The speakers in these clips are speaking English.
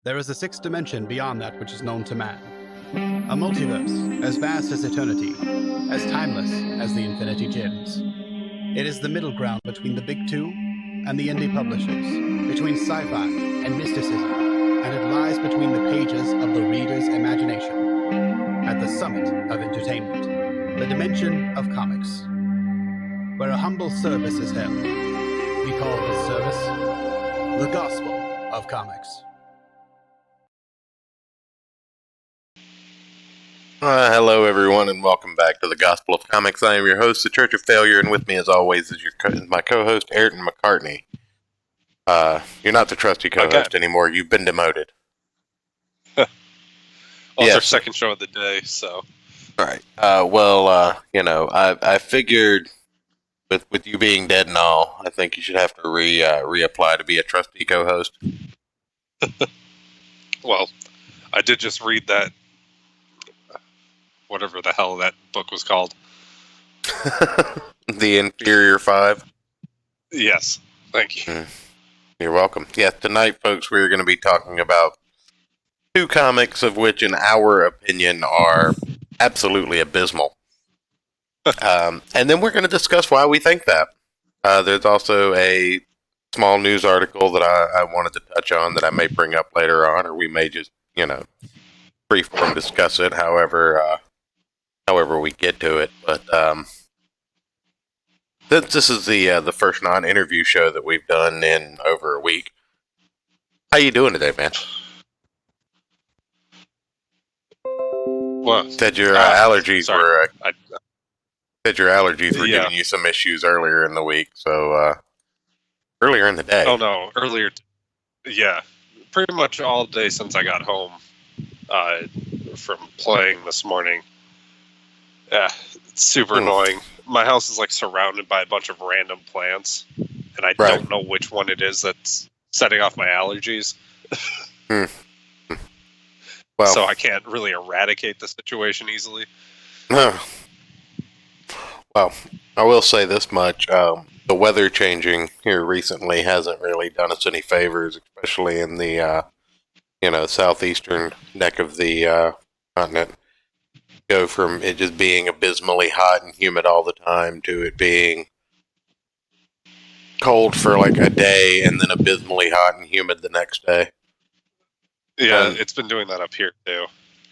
There is a sixth dimension beyond that which is known to man. A multiverse as vast as eternity, as timeless as the Infinity Gems. It is the middle ground between the big two and the indie publishers, between sci-fi and mysticism, and it lies between the pages of the reader's imagination. At the summit of entertainment, the dimension of comics, where a humble service is held. We call this service the Gospel of Comics. Hello, everyone, and welcome back to the Gospel of Comics. I am your host, the Church of Failure, and with me, as always, is my co-host, Ayrton McCartney. You're not the trusty co-host anymore. You've been demoted. It's our second show of the day, so. All right. I figured with you being dead and all, I think you should have to reapply to be a trusty co-host. Well, I did just read that. Whatever the hell that book was called. The Inferior Five? Yes. Thank you. You're welcome. Yeah, tonight, folks, we're going to be talking about two comics of which, in our opinion, are absolutely abysmal. And then we're going to discuss why we think that. There's also a small news article that I wanted to touch on that I may bring up later on, or we may just, freeform discuss it, however we get to it. But this is the first non-interview show that we've done in over a week. How you doing today, man? Well, said your allergies were giving you some issues earlier in the week. So earlier in the day. Oh no, earlier. Yeah, pretty much all day since I got home from playing this morning. Yeah, it's super annoying. My house is like surrounded by a bunch of random plants, and I don't know which one it is that's setting off my allergies. Well, so I can't really eradicate the situation easily. Well, I will say this much. The weather changing here recently hasn't really done us any favors, especially in the southeastern neck of the continent. Go from it just being abysmally hot and humid all the time to it being cold for like a day and then abysmally hot and humid the next day. Yeah, it's been doing that up here too.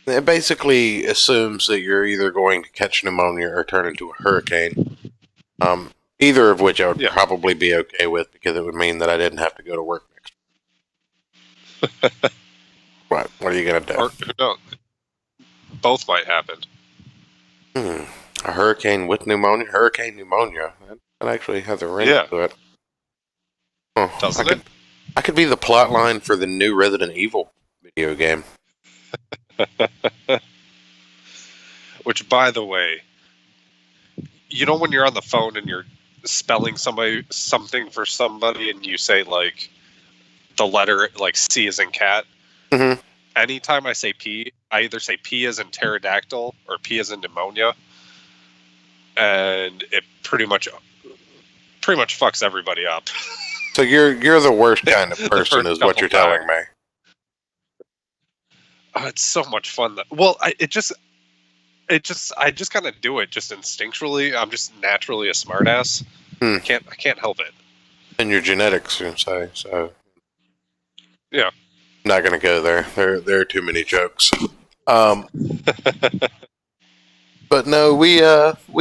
It basically assumes that you're either going to catch pneumonia or turn into a hurricane. Either of which I would probably be okay with, because it would mean that I didn't have to go to work next week. What are you going to do? Or, who knows? Both might happen. A hurricane with pneumonia? Hurricane pneumonia. That actually has a ring to it. Oh, doesn't it? I could be the plot line for the new Resident Evil video game. Which, by the way, when you're on the phone and you're spelling something for somebody and you say, like, the letter, like, C as in cat, anytime I say P, I either say P as in pterodactyl or P as in pneumonia, and it pretty much fucks everybody up. So you're the worst kind of person, is what you're telling me. It's so much fun. I just kind of do it just instinctually. I'm just naturally a smartass. I can't help it. And your genetics, you say so. Yeah. Not going to go there. There are too many jokes. But no, we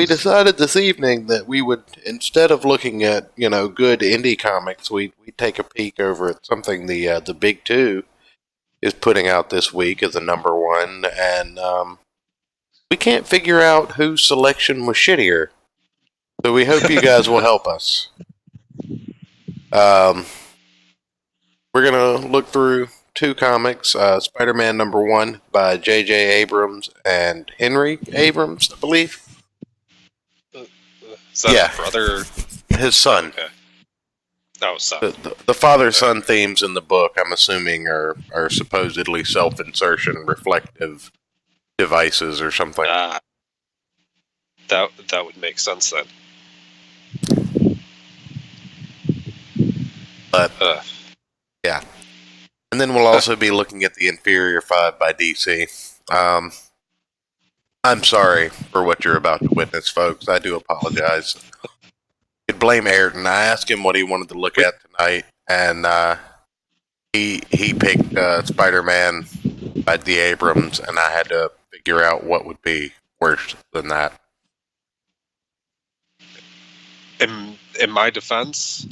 decided this evening that we would, instead of looking at good indie comics, we'd take a peek over at something the Big Two is putting out this week as a number one, and we can't figure out whose selection was shittier. So we hope you guys will help us. We're gonna look through two comics, Spider-Man number 1 by J.J. Abrams and Henry Abrams, I believe. Is that his brother? His son. Okay. Oh, son. The father-son themes in the book, I'm assuming, are supposedly self-insertion reflective devices or something. That would make sense then. But, yeah. And then we'll also be looking at the Inferior 5 by DC. I'm sorry for what you're about to witness, folks. I do apologize. You could blame Ayrton. I asked him what he wanted to look at tonight, and he picked Spider-Man by D. Abrams, and I had to figure out what would be worse than that. In my defense,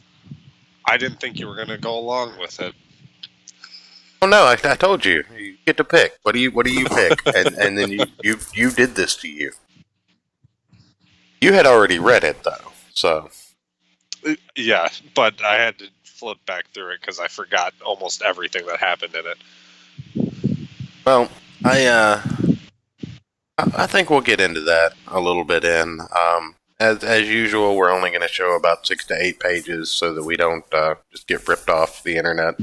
I didn't think you were going to go along with it. Oh no! I told you. You get to pick. What do you pick? and then you did this to you. You had already read it though, so Yeah, but I had to flip back through it because I forgot almost everything that happened in it. well, I think we'll get into that a little bit in. As usual, we're only going to show about 6 to 8 pages so that we don't just get ripped off the internet.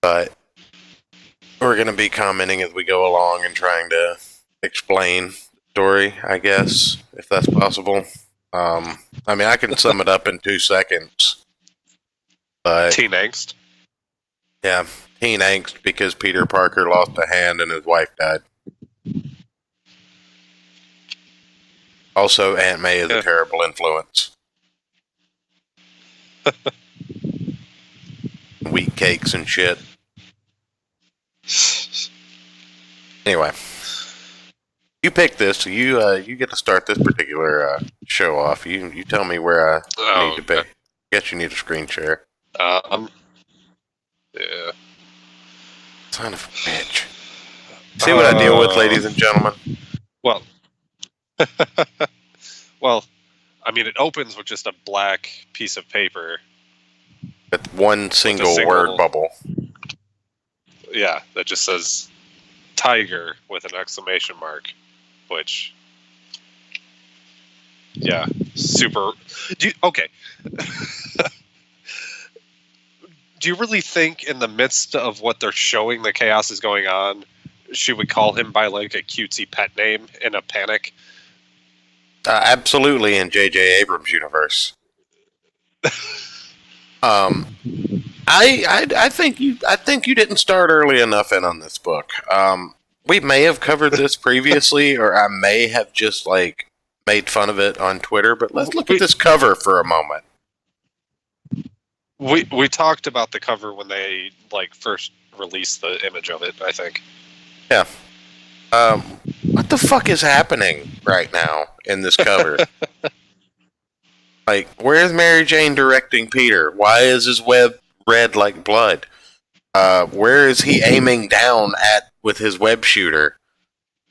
But we're going to be commenting as we go along and trying to explain the story, I guess, if that's possible. I mean, I can sum it up in 2 seconds. But Teen angst. yeah, teen angst because Peter Parker lost a hand and his wife died. Also, Aunt May is a terrible influence. Wheat cakes and shit. Anyway, you pick this. So you get to start this particular show off. You tell me where I need to pick. Guess you need a screen share. Yeah. Son of a bitch. See what I deal with, ladies and gentlemen? Well, well, I mean, it opens with just a black piece of paper. With one single word bubble. Yeah, that just says tiger with an exclamation mark, which, yeah, super. Okay. Do you really think in the midst of what they're showing, the chaos is going on, she would call him by like a cutesy pet name in a panic? Absolutely, in J.J. Abrams' universe. I think you didn't start early enough in on this book. We may have covered this previously, or I may have just like made fun of it on Twitter. But let's look at this cover for a moment. We talked about the cover when they like first released the image of it, I think. Yeah. What the fuck is happening right now in this cover? Like, where's Mary Jane directing Peter? Why is his web red like blood? Where is he aiming down at with his web shooter?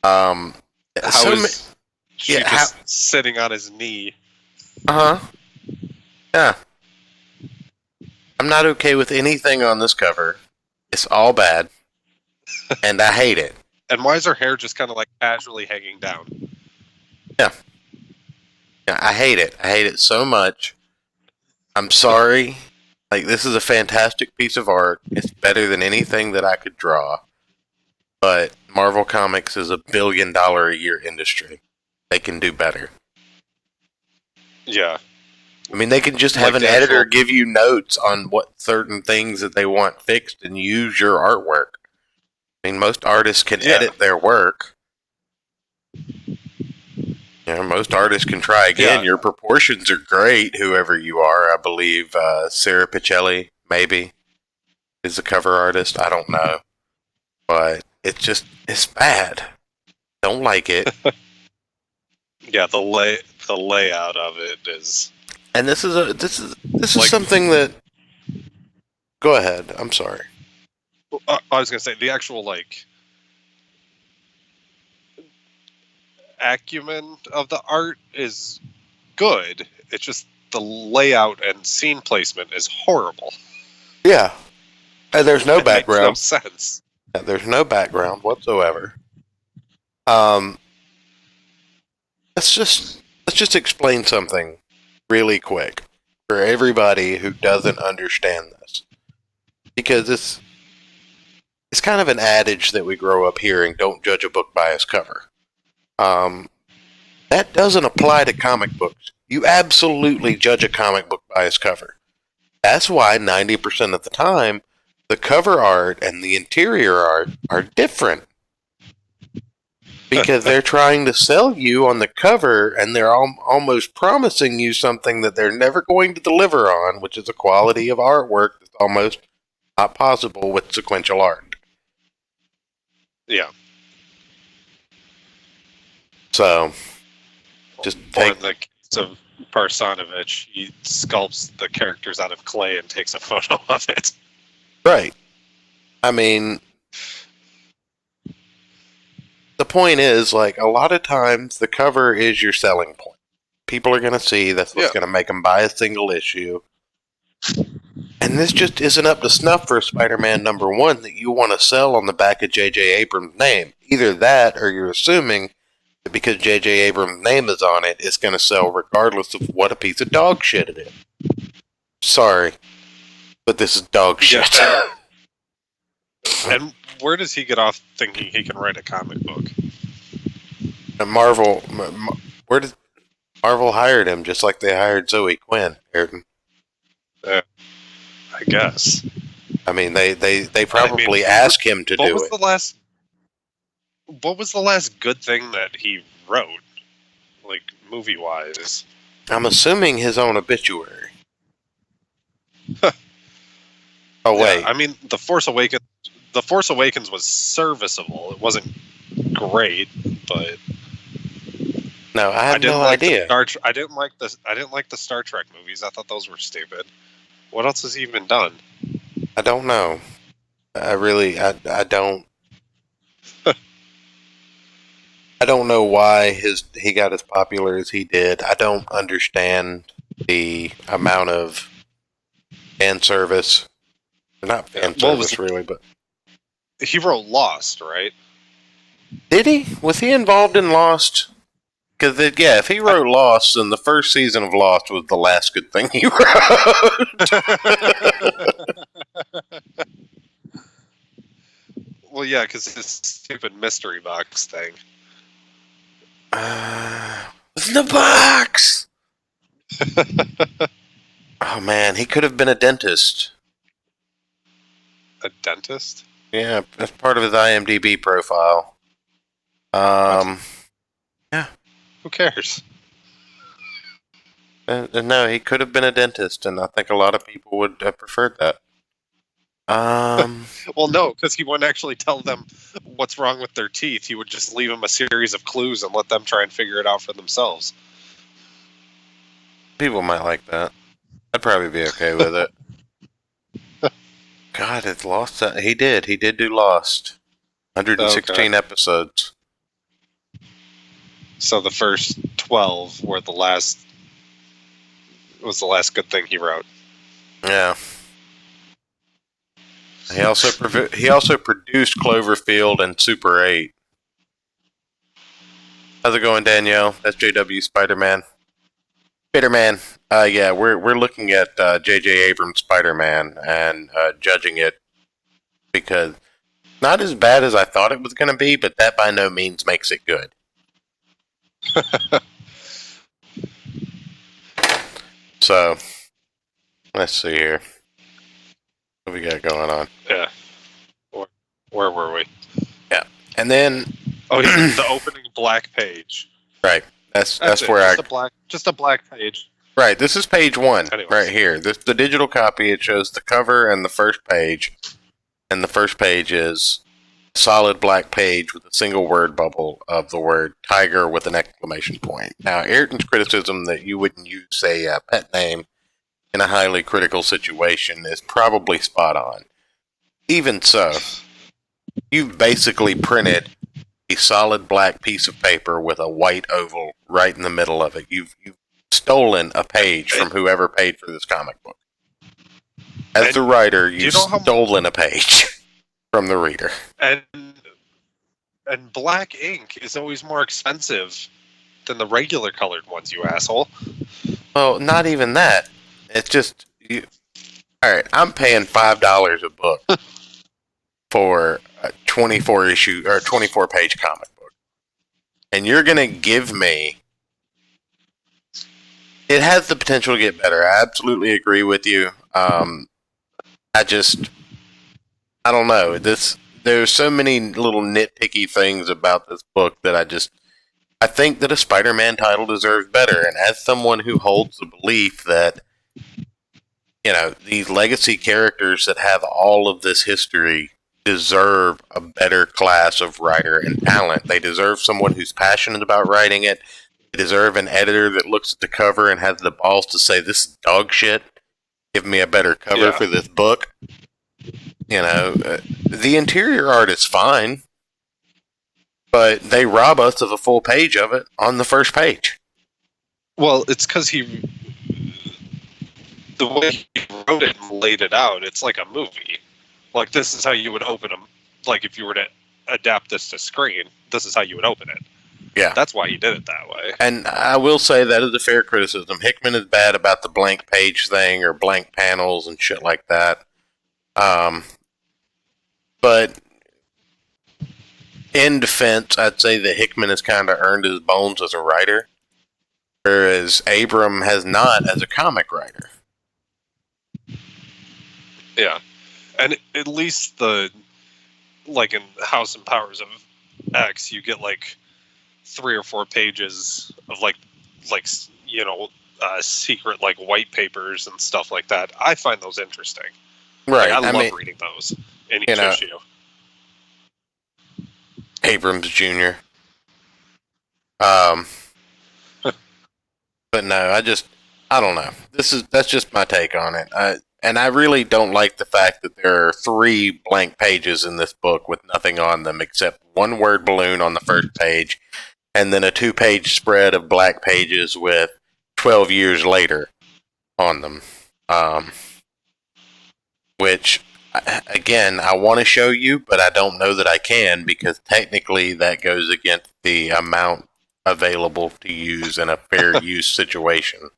How is she just sitting on his knee? Yeah. I'm not okay with anything on this cover. It's all bad. And I hate it. And why is her hair just kind of like casually hanging down? Yeah, I hate it. I hate it so much. I'm sorry. Like, this is a fantastic piece of art. It's better than anything that I could draw. But Marvel Comics is $1 billion a year industry. They can do better. Yeah. I mean, they can just have an editor give you notes on what certain things that they want fixed and use your artwork. I mean, most artists can edit their work. You know, most artists can try again. Yeah. Your proportions are great, whoever you are. I believe Sarah Pichelli, maybe, is the cover artist. I don't know. But it's bad. Don't like it. Yeah, the layout of it is. And this is like, something that. Go ahead. I'm sorry. I was gonna say the actual like acumen of the art is good. It's just the layout and scene placement is horrible. Yeah, and there's no background. Makes no sense. Yeah, there's no background whatsoever. Let's just explain something really quick for everybody who doesn't understand this, because it's kind of an adage that we grow up hearing: don't judge a book by its cover. That doesn't apply to comic books. You absolutely judge a comic book by its cover. That's why 90% of the time, the cover art and the interior art are different. Because they're trying to sell you on the cover, and they're almost promising you something that they're never going to deliver on, which is a quality of artwork that's almost not possible with sequential art. Yeah. So, just Or take... in the case of Parsanovich, he sculpts the characters out of clay and takes a photo of it. Right. I mean... The point is, like, a lot of times the cover is your selling point. People are going to see that's what's going to make them buy a single issue. And this just isn't up to snuff for Spider-Man #1 that you want to sell on the back of J.J. Abrams' name. Either that, or you're assuming that because J.J. Abrams' name is on it, it's going to sell regardless of what a piece of dog shit it is. Sorry, but this is dog shit. Yeah. And where does he get off thinking he can write a comic book? And Marvel hired him just like they hired Zoe Quinn, Ayrton. I guess. I mean, they probably asked him to do it. What was the last good thing that he wrote, like movie-wise? I'm assuming his own obituary. Oh wait, Yeah, I mean, The Force Awakens was serviceable. It wasn't great, but no, I had no idea. I didn't like the Star Trek movies. I thought those were stupid. What else has he even done? I don't know. I don't. I don't know why he got as popular as he did. I don't understand the amount of fan service. Not fan service, really, but he wrote Lost, right? Did he? Was he involved in Lost? Because if he wrote Lost, then the first season of Lost was the last good thing he wrote. Well, yeah, because his stupid mystery box thing. What's in the box? Oh man, he could have been a dentist. A dentist? Yeah, that's part of his IMDb profile. Yeah. Who cares? No, he could have been a dentist, and I think a lot of people would have preferred that. Well, no, because he wouldn't actually tell them what's wrong with their teeth. He would just leave them a series of clues and let them try and figure it out for themselves. People might like that. I'd probably be okay with it. God, it's Lost. He did do Lost. 116 episodes. So the first 12 were the last good thing he wrote. Yeah. He also produced Cloverfield and Super 8. How's it going, Danielle? That's JW Spider-Man. Spider-Man. Yeah, we're looking at J.J. Abrams' Spider-Man and judging it because not as bad as I thought it was going to be, but that by no means makes it good. So, let's see here. What we got going on? Yeah. Where were we? Yeah. And then... Oh, the opening black page. Right. That's where just a black page. Right, this is page 1, Anyways. right here. The digital copy, it shows the cover and the first page. And the first page is a solid black page with a single word bubble of the word tiger with an exclamation point. Now, Ayrton's criticism that you wouldn't use a pet name in a highly critical situation is probably spot on. Even so, you've basically printed a solid black piece of paper with a white oval right in the middle of it. You've stolen a page from whoever paid for this comic book. As the writer, you've stolen a page from the reader. And black ink is always more expensive than the regular colored ones, you asshole. Well, not even that. It's just alright, I'm paying $5 a book for a 24 issue or 24 page comic book. And you're gonna give me... It has the potential to get better. I absolutely agree with you. I don't know. There's so many little nitpicky things about this book that I think that a Spider-Man title deserves better. And as someone who holds the belief that, these legacy characters that have all of this history deserve a better class of writer and talent. They deserve someone who's passionate about writing it. They deserve an editor that looks at the cover and has the balls to say, "This is dog shit. Give me a better cover for this book." The interior art is fine, but they rob us of a full page of it on the first page. Well, it's because the way he wrote it and laid it out, it's like a movie. Like, this is how you would open them. Like, if you were to adapt this to screen, this is how you would open it. Yeah. That's why he did it that way. And I will say that is a fair criticism. Hickman is bad about the blank page thing or blank panels and shit like that. But in defense, I'd say that Hickman has kind of earned his bones as a writer, whereas Abram has not as a comic writer. Yeah. And at least like in House and Powers of X, you get like 3 or 4 pages of secret like white papers and stuff like that. I find those interesting. Right. Like, I love reading those in each issue. Abrams Jr. But no, I don't know. That's just my take on it. And I really don't like the fact that there are 3 blank pages in this book with nothing on them except one word balloon on the first page, and then a 2-page spread of black pages with 12 years later on them. Which, again, I want to show you, but I don't know that I can, because technically that goes against the amount available to use in a fair use situation.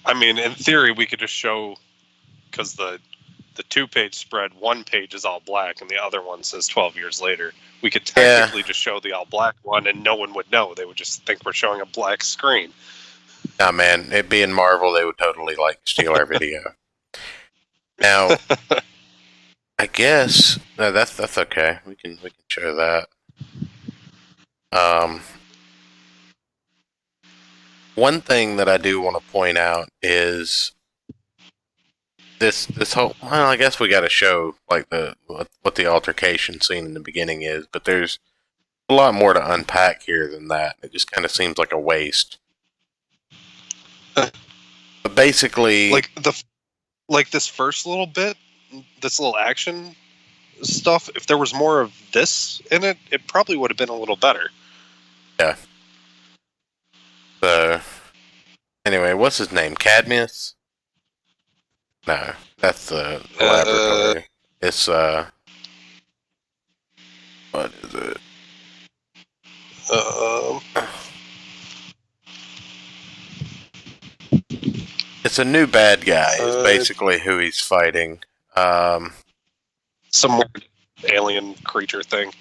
I mean, in theory, we could just show, because the 2-page spread, 1 page is all black and the other one says 12 years later. We could technically just show the all black one and no one would know. They would just think we're showing a black screen. Nah, man, it being Marvel, they would totally steal our video. Now, I guess no, that's okay. We can show that. One thing that I do want to point out is this whole. Well, I guess we got to show like what the altercation scene in the beginning is, but there's a lot more to unpack here than that. It just kind of seems like a waste. But basically, like this first little bit, this little action stuff. If there was more of this in it, it probably would have been a little better. Yeah. So, anyway, what's his name? Cadmius? No, that's the laboratory. It's what is it? It's a new bad guy. Is basically who he's fighting. Some weird alien creature thing.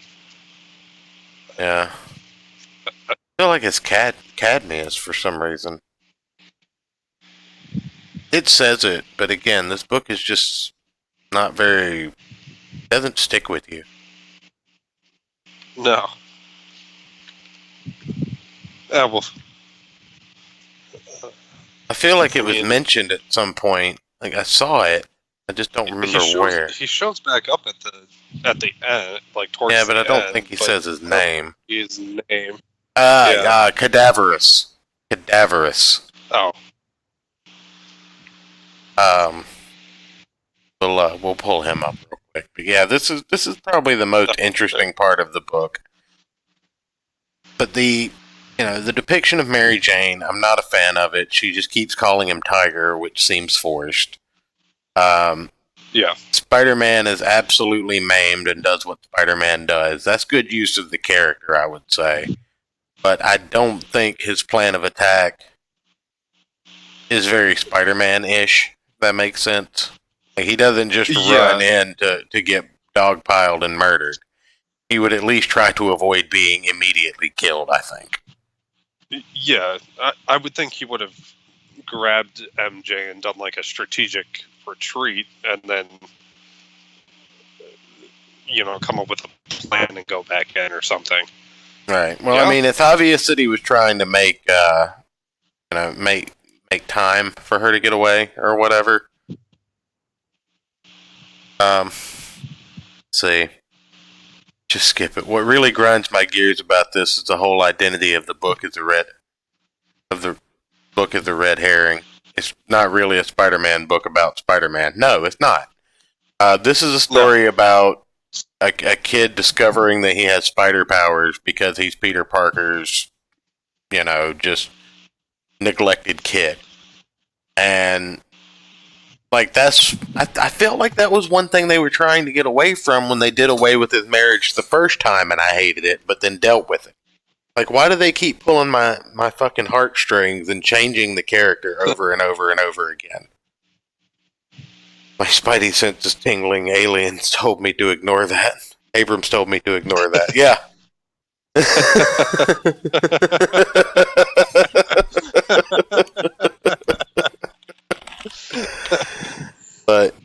Yeah. I feel like it's Cadmius for some reason. It says it, but again, this book is just not very. Doesn't stick with you. No. Well. I feel like it was mentioned at some point. Like I saw it, I just don't remember where. He shows back up at the end, like towards. Yeah, but I don't end, think he says his name. His name. Cadaverous. Cadaverous. Oh. We'll pull him up real quick. But yeah, this is probably the most interesting part of the book. But the depiction of Mary Jane, I'm not a fan of it. She just keeps calling him Tiger, which seems forced. Yeah. Spider-Man is absolutely maimed and does what Spider-Man does. That's good use of the character, I would say. But I don't think his plan of attack is very Spider-Man-ish, if that makes sense. Like, he doesn't just run in to get dogpiled and murdered. He would at least try to avoid being immediately killed, I think. Yeah, I would think he would have grabbed MJ and done like a strategic retreat and then come up with a plan and go back in or something. Right. Well, Yeah. I mean, it's obvious that he was trying to make time for her to get away or whatever. Let's see. Just skip it. What really grinds my gears about this is the whole identity of the book is the red herring. It's not really a Spider-Man book about Spider-Man. No, it's not. This is a story about a kid discovering that he has spider powers because he's Peter Parker's, just neglected kid. And like I felt like that was one thing they were trying to get away from when they did away with his marriage the first time, and I hated it, but then dealt with it. Like, why do they keep pulling my fucking heartstrings and changing the character over and over and over again? My spidey sense is tingling. Aliens told me to ignore that. Abrams told me to ignore that. Yeah. But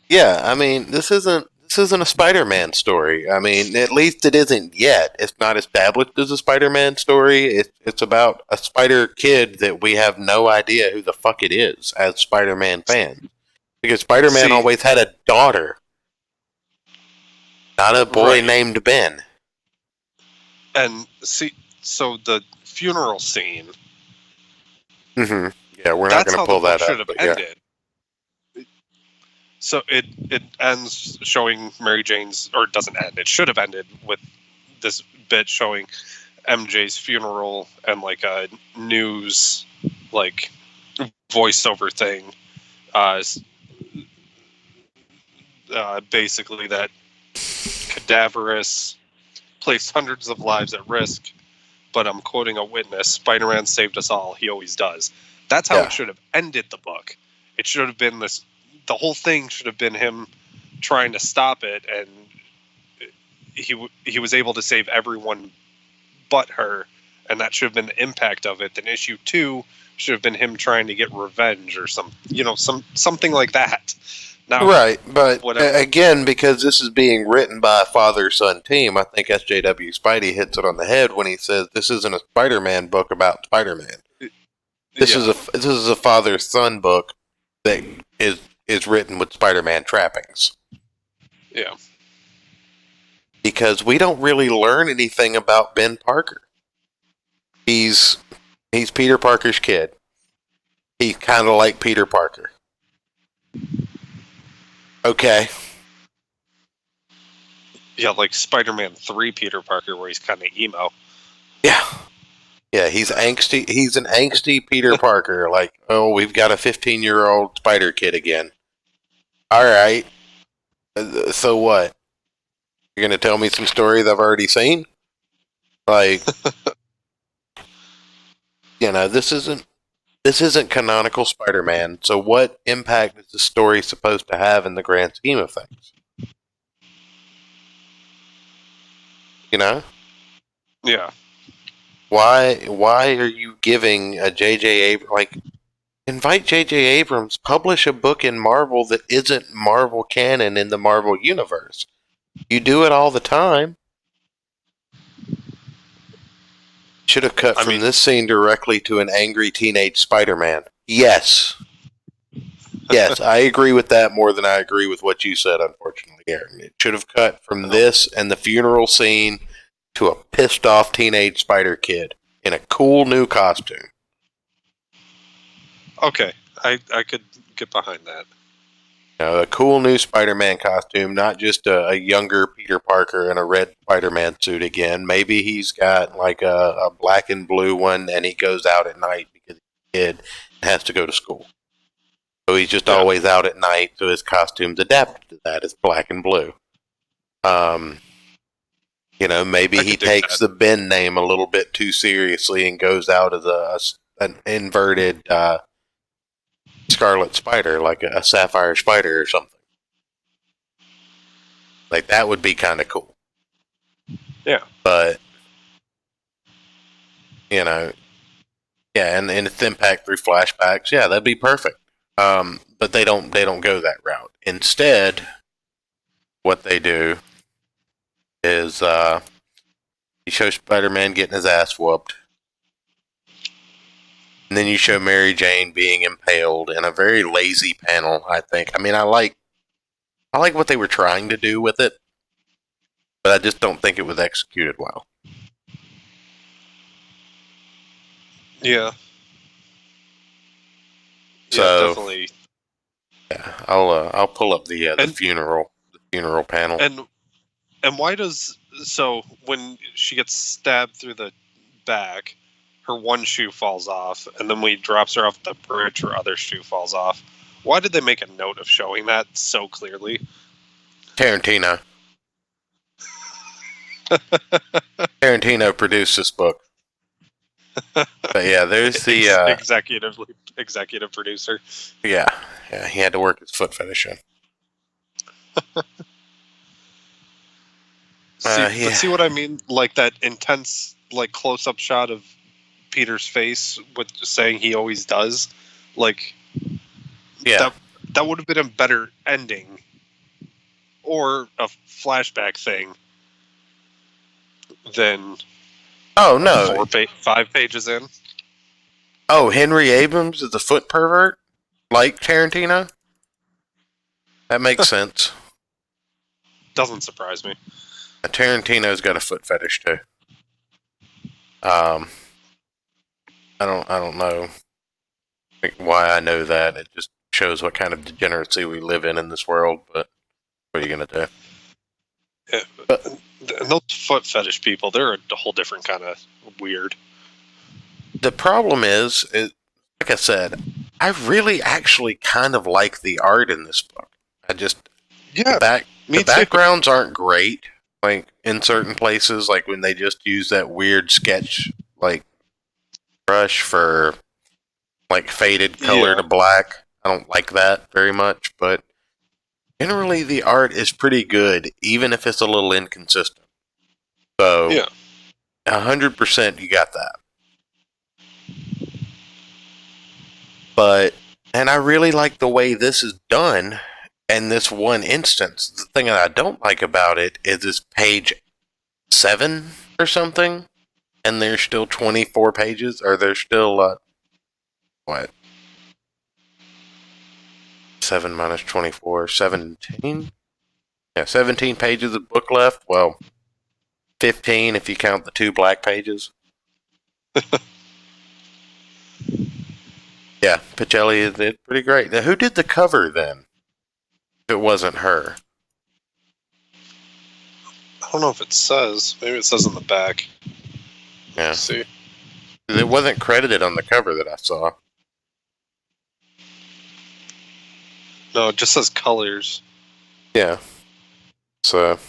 yeah, I mean, this isn't a Spider-Man story. I mean, at least it isn't yet. It's not established as a Spider-Man story. It's about a Spider Kid that we have no idea who the fuck it is as Spider-Man fans. Because Spider-Man always had a daughter, not a boy named Ben. And so the funeral scene. Mm-hmm. Yeah, we're not going to pull that up. Should have ended. Yeah. So it ends showing Mary Jane's, or it doesn't end. It should have ended with this bit showing MJ's funeral and like a news like voiceover thing. Basically that Cadaverous placed hundreds of lives at risk, but I'm quoting a witness, Spider-Man saved us all, he always does. That's how it should have ended the book. It should have been this, the whole thing should have been him trying to stop it, and he was able to save everyone but her, and that should have been the impact of it. Then issue 2 should have been him trying to get revenge or something like that. Now, right, but again, because this is being written by a father-son team, I think SJW Spidey hits it on the head when he says this isn't a Spider-Man book about Spider-Man. This is a father-son book that is written with Spider-Man trappings. Yeah. Because we don't really learn anything about Ben Parker. He's Peter Parker's kid. He's kind of like Peter Parker. Okay. Yeah, like Spider-Man 3 Peter Parker, where he's kind of emo. Yeah. Yeah, he's angsty. He's an angsty Peter Parker. Like, oh, we've got a 15-year-old Spider Kid again. All right. So what? You're going to tell me some stories I've already seen? Like, this isn't canonical Spider-Man, so what impact is the story supposed to have in the grand scheme of things? Yeah. Why are you giving a J.J. Abrams, invite J.J. Abrams, publish a book in Marvel that isn't Marvel canon in the Marvel universe? You do it all the time. Should have cut from this scene directly to an angry teenage Spider-Man. Yes. Yes, I agree with that more than I agree with what you said, unfortunately, Aaron. It should have cut from this and the funeral scene to a pissed-off teenage Spider Kid in a cool new costume. Okay, I could get behind that. A cool new Spider-Man costume, not just a younger Peter Parker in a red Spider-Man suit again. Maybe he's got like a black and blue one and he goes out at night because he's a kid and has to go to school. So he's just always out at night, so his costume's adapted to that. It's black and blue. Maybe he takes the Ben name a little bit too seriously and goes out as an inverted Scarlet Spider, like a Sapphire Spider or something. Like, that would be kind of cool. Yeah. But, and its impact through flashbacks, yeah, that'd be perfect. But they don't go that route. Instead, what they do is you show Spider-Man getting his ass whooped. And then you show Mary Jane being impaled in a very lazy panel, I think. I mean, I like what they were trying to do with it, but I just don't think it was executed well. Yeah. So, definitely. Yeah, I'll pull up the funeral panel. And why does when she gets stabbed through the back, her one shoe falls off, and then when he drops her off the bridge, her other shoe falls off. Why did they make a note of showing that so clearly? Tarantino. Tarantino produced this book. But yeah, there's the executive producer. Yeah, he had to work his foot fetish in. But see what I mean? Like that intense, like close-up shot of Peter's face with saying he always does. Like, that would have been a better ending, or a flashback thing than. Oh no! 5 pages in. Oh, Henry Abrams is a foot pervert, like Tarantino. That makes sense. Doesn't surprise me. Tarantino's got a foot fetish too. I don't know why I know that. It just shows what kind of degeneracy we live in this world. But what are you gonna do? Yeah, but those foot fetish people, they're a whole different kind of weird. The problem is, like I said, I really actually kind of like the art in this book. The backgrounds aren't great, like in certain places, like when they just use that weird sketch like brush for like faded color to black. I don't like that very much, but generally the art is pretty good, even if it's a little inconsistent. So, 100% you got that. And I really like the way this is done in this one instance. The thing that I don't like about it is this page 7 or something, and there's still 24 pages, or there's still, 7 minus 24, 17? Yeah, 17 pages of book left. Well, 15 if you count the 2 black pages. Yeah, Pichelli did pretty great. Now, who did the cover then? If it wasn't her. I don't know if it says. Maybe it says in the back. Yeah. Let's see. It wasn't credited on the cover that I saw. No, it just says colors. Yeah. So.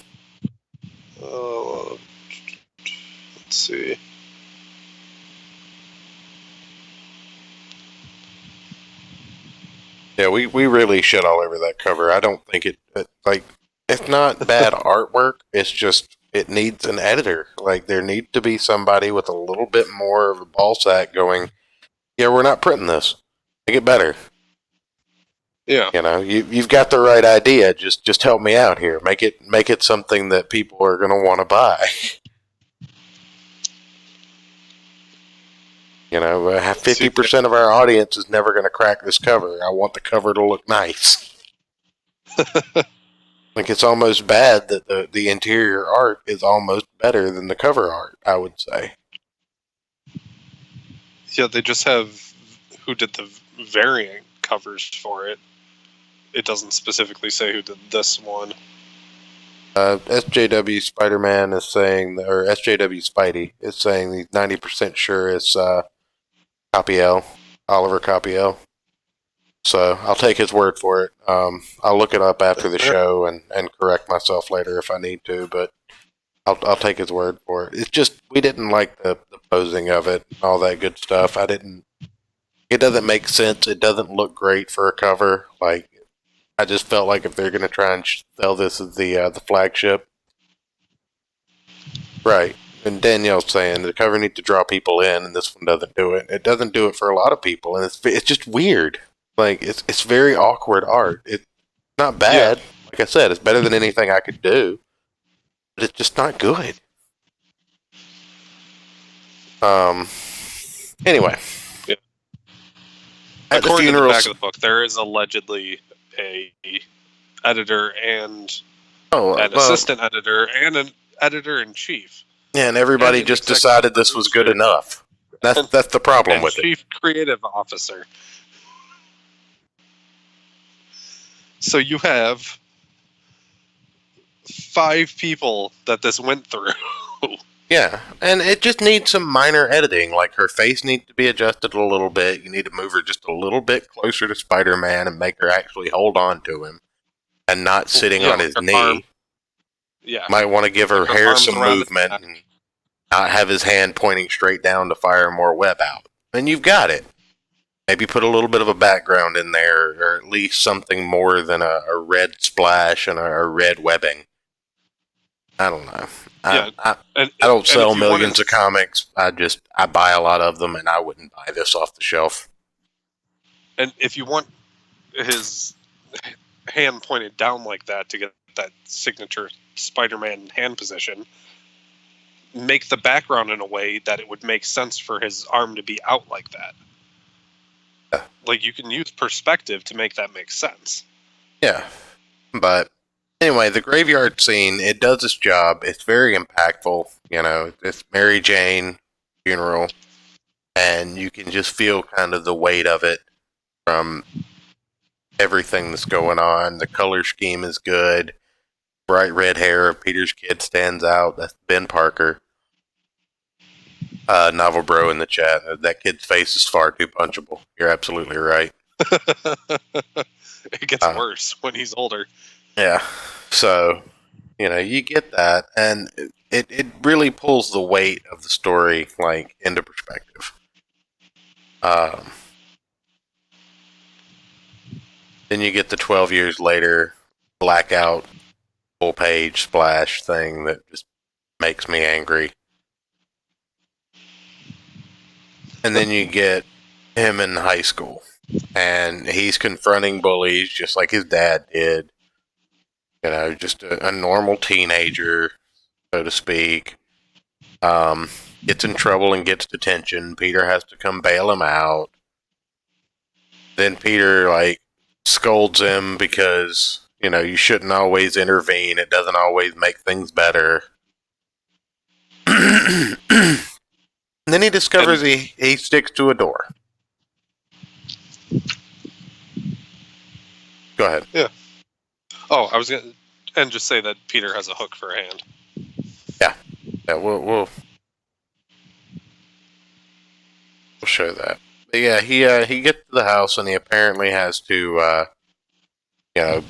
Let's see. Yeah, we really shit all over that cover. I don't think it's not bad artwork. It's just, it needs an editor. Like, there needs to be somebody with a little bit more of a ball sack going, yeah, we're not printing this. Make it better. Yeah. You know, you've got the right idea. Just help me out here. Make it something that people are going to want to buy. You know, 50% of our audience is never going to crack this cover. I want the cover to look nice. Like, it's almost bad that the interior art is almost better than the cover art, I would say. Yeah, they just have who did the variant covers for it. It doesn't specifically say who did this one. SJW Spider-Man is saying, or SJW Spidey is saying he's 90% sure it's Copiel, Oliver Copiel. So I'll take his word for it. I'll look it up after the show and correct myself later if I need to, but I'll take his word for it. It's just, we didn't like the posing of it and all that good stuff. It doesn't make sense. It doesn't look great for a cover. Like, I just felt like if they're going to try and sell this as the flagship. Right. And Danielle's saying the cover needs to draw people in, and this one doesn't do it. It doesn't do it for a lot of people, and it's just weird. Like, it's very awkward art. It's not bad. Yeah. Like I said, it's better than anything I could do. but it's just not good. Anyway. Yeah. At the According to the funerals, back of the book, there is allegedly a editor and an well, assistant editor and an editor-in-chief. yeah, and everybody and an just executive decided this was good producer enough. That's the problem and with it. chief creative officer. So you have 5 people that this went through. Yeah, and it just needs some minor editing. Like her face needs to be adjusted a little bit. You need to move her just a little bit closer to Spider-Man and make her actually hold on to him and not sitting on his her knee. arm. Yeah. Might want to give her Her hair arms some around his movement neck. and not have his hand pointing straight down to fire more web out. And you've got it. Maybe put a little bit of a background in there, or at least something more than a red splash and a red webbing. I don't know. I don't sell millions of comics. I buy a lot of them, and I wouldn't buy this off the shelf. And if you want his hand pointed down like that to get that signature Spider-Man hand position, make the background in a way that it would make sense for his arm to be out like that. Yeah. Like, you can use perspective to make that make sense. Yeah, but anyway, the graveyard scene, it does its job. It's very impactful. You know, it's Mary Jane funeral, and you can just feel kind of the weight of it from everything that's going on. The color scheme is good. Bright red hair of Peter's kid stands out. That's Ben Parker. Novel Bro in the chat. That kid's face is far too punchable. You're absolutely right. It gets worse when he's older. Yeah. So, you know, you get that, and it really pulls the weight of the story, like, into perspective. Then you get the 12 years later blackout full page splash thing that just makes me angry. And then you get him in high school, and he's confronting bullies just like his dad did. You know, just a normal teenager, so to speak. Gets in trouble and gets detention. Peter has to come bail him out. Then Peter, like, scolds him because, you know, you shouldn't always intervene. It doesn't always make things better. And then he discovers he sticks to a door. Go ahead. Yeah. Oh, I was going to... And just say that Peter has a hook for a hand. Yeah, we'll show that. But yeah, he gets to the house and he apparently has to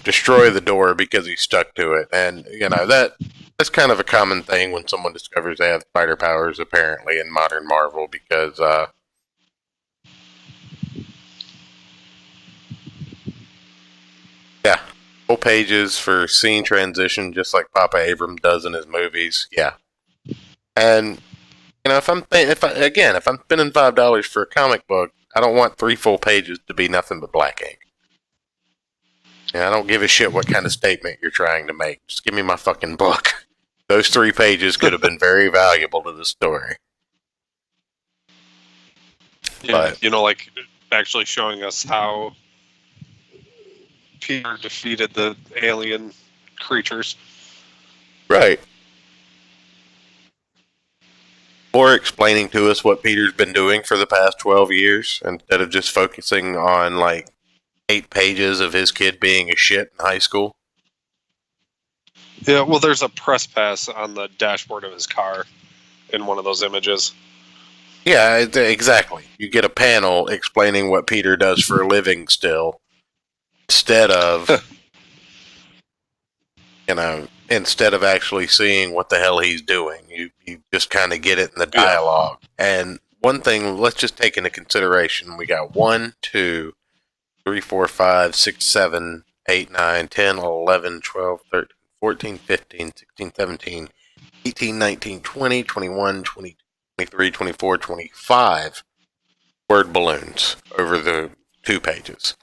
destroy the door because he's stuck to it. And you know that's kind of a common thing when someone discovers they have spider powers, apparently, in modern Marvel, because yeah, full pages for scene transition, just like Papa Abram does in his movies. Yeah, and you know, if I'm spending $5 for a comic book, I don't want 3 full pages to be nothing but black ink. And I don't give a shit what kind of statement you're trying to make. Just give me my fucking book. Those 3 pages could have been very valuable to the story. Yeah, But, you know, like actually showing us how Peter defeated the alien creatures. right. Or explaining to us what Peter's been doing for the past 12 years instead of just focusing on, like, 8 pages of his kid being a shit in high school. Yeah, well, there's a press pass on the dashboard of his car in one of those images. Yeah, exactly. You get a panel explaining what Peter does for a living still, instead of, instead of actually seeing what the hell he's doing. You just kind of get it in the dialogue. Yeah. And one thing, let's just take into consideration, we got 1, 2, 3, 4, 5, 6, 7, 8, 9, 10, 11, 12, 13, 14, 15, 16, 17, 18, 19, 20, 21, 22, 23, 24, 25 word balloons over the 2 pages.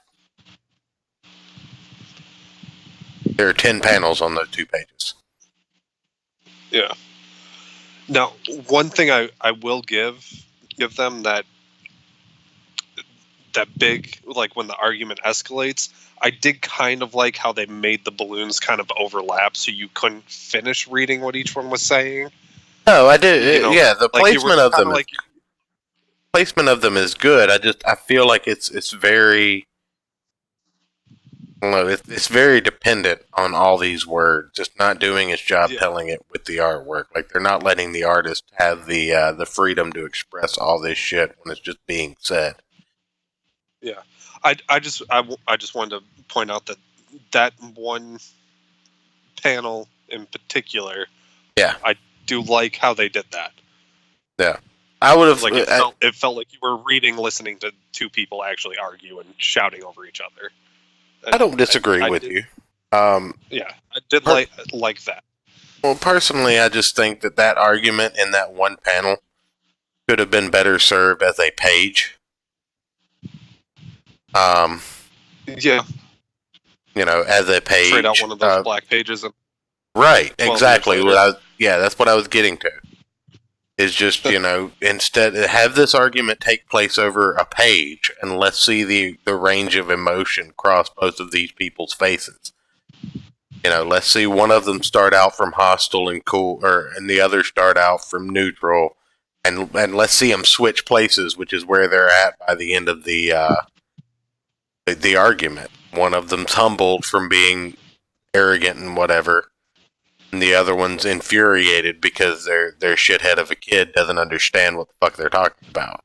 There are 10 panels on those 2 pages. Yeah. Now, one thing I will give them that big, like when the argument escalates, I did kind of like how they made the balloons kind of overlap so you couldn't finish reading what each one was saying. No, I did. You know, Yeah, the like you were placement of kind them. of like, Placement of them is good. I feel like it's very. I don't know. It's very dependent on all these words. Just not doing its job yeah, telling it with the artwork. Like they're not letting the artist have the freedom to express all this shit when it's just being said. yeah. I just wanted to point out that one panel in particular. Yeah. I do like how they did that. Yeah, I would have. Like it felt like you were listening to two people actually argue and shouting over each other. I don't disagree with you. Yeah, I did like that. Well, personally, I just think that argument in that one panel could have been better served as a page. Yeah, you know, as a page. trade out one of those black pages. Right, exactly. That's what I was getting to. Is just, you know, instead have this argument take place over a page, and let's see the range of emotion cross both of these people's faces. You know, let's see one of them start out from hostile and cool, and the other start out from neutral, and let's see them switch places, which is where they're at by the end of the argument. One of them's humbled from being arrogant and whatever, and the other one's infuriated because their shithead of a kid doesn't understand what the fuck they're talking about.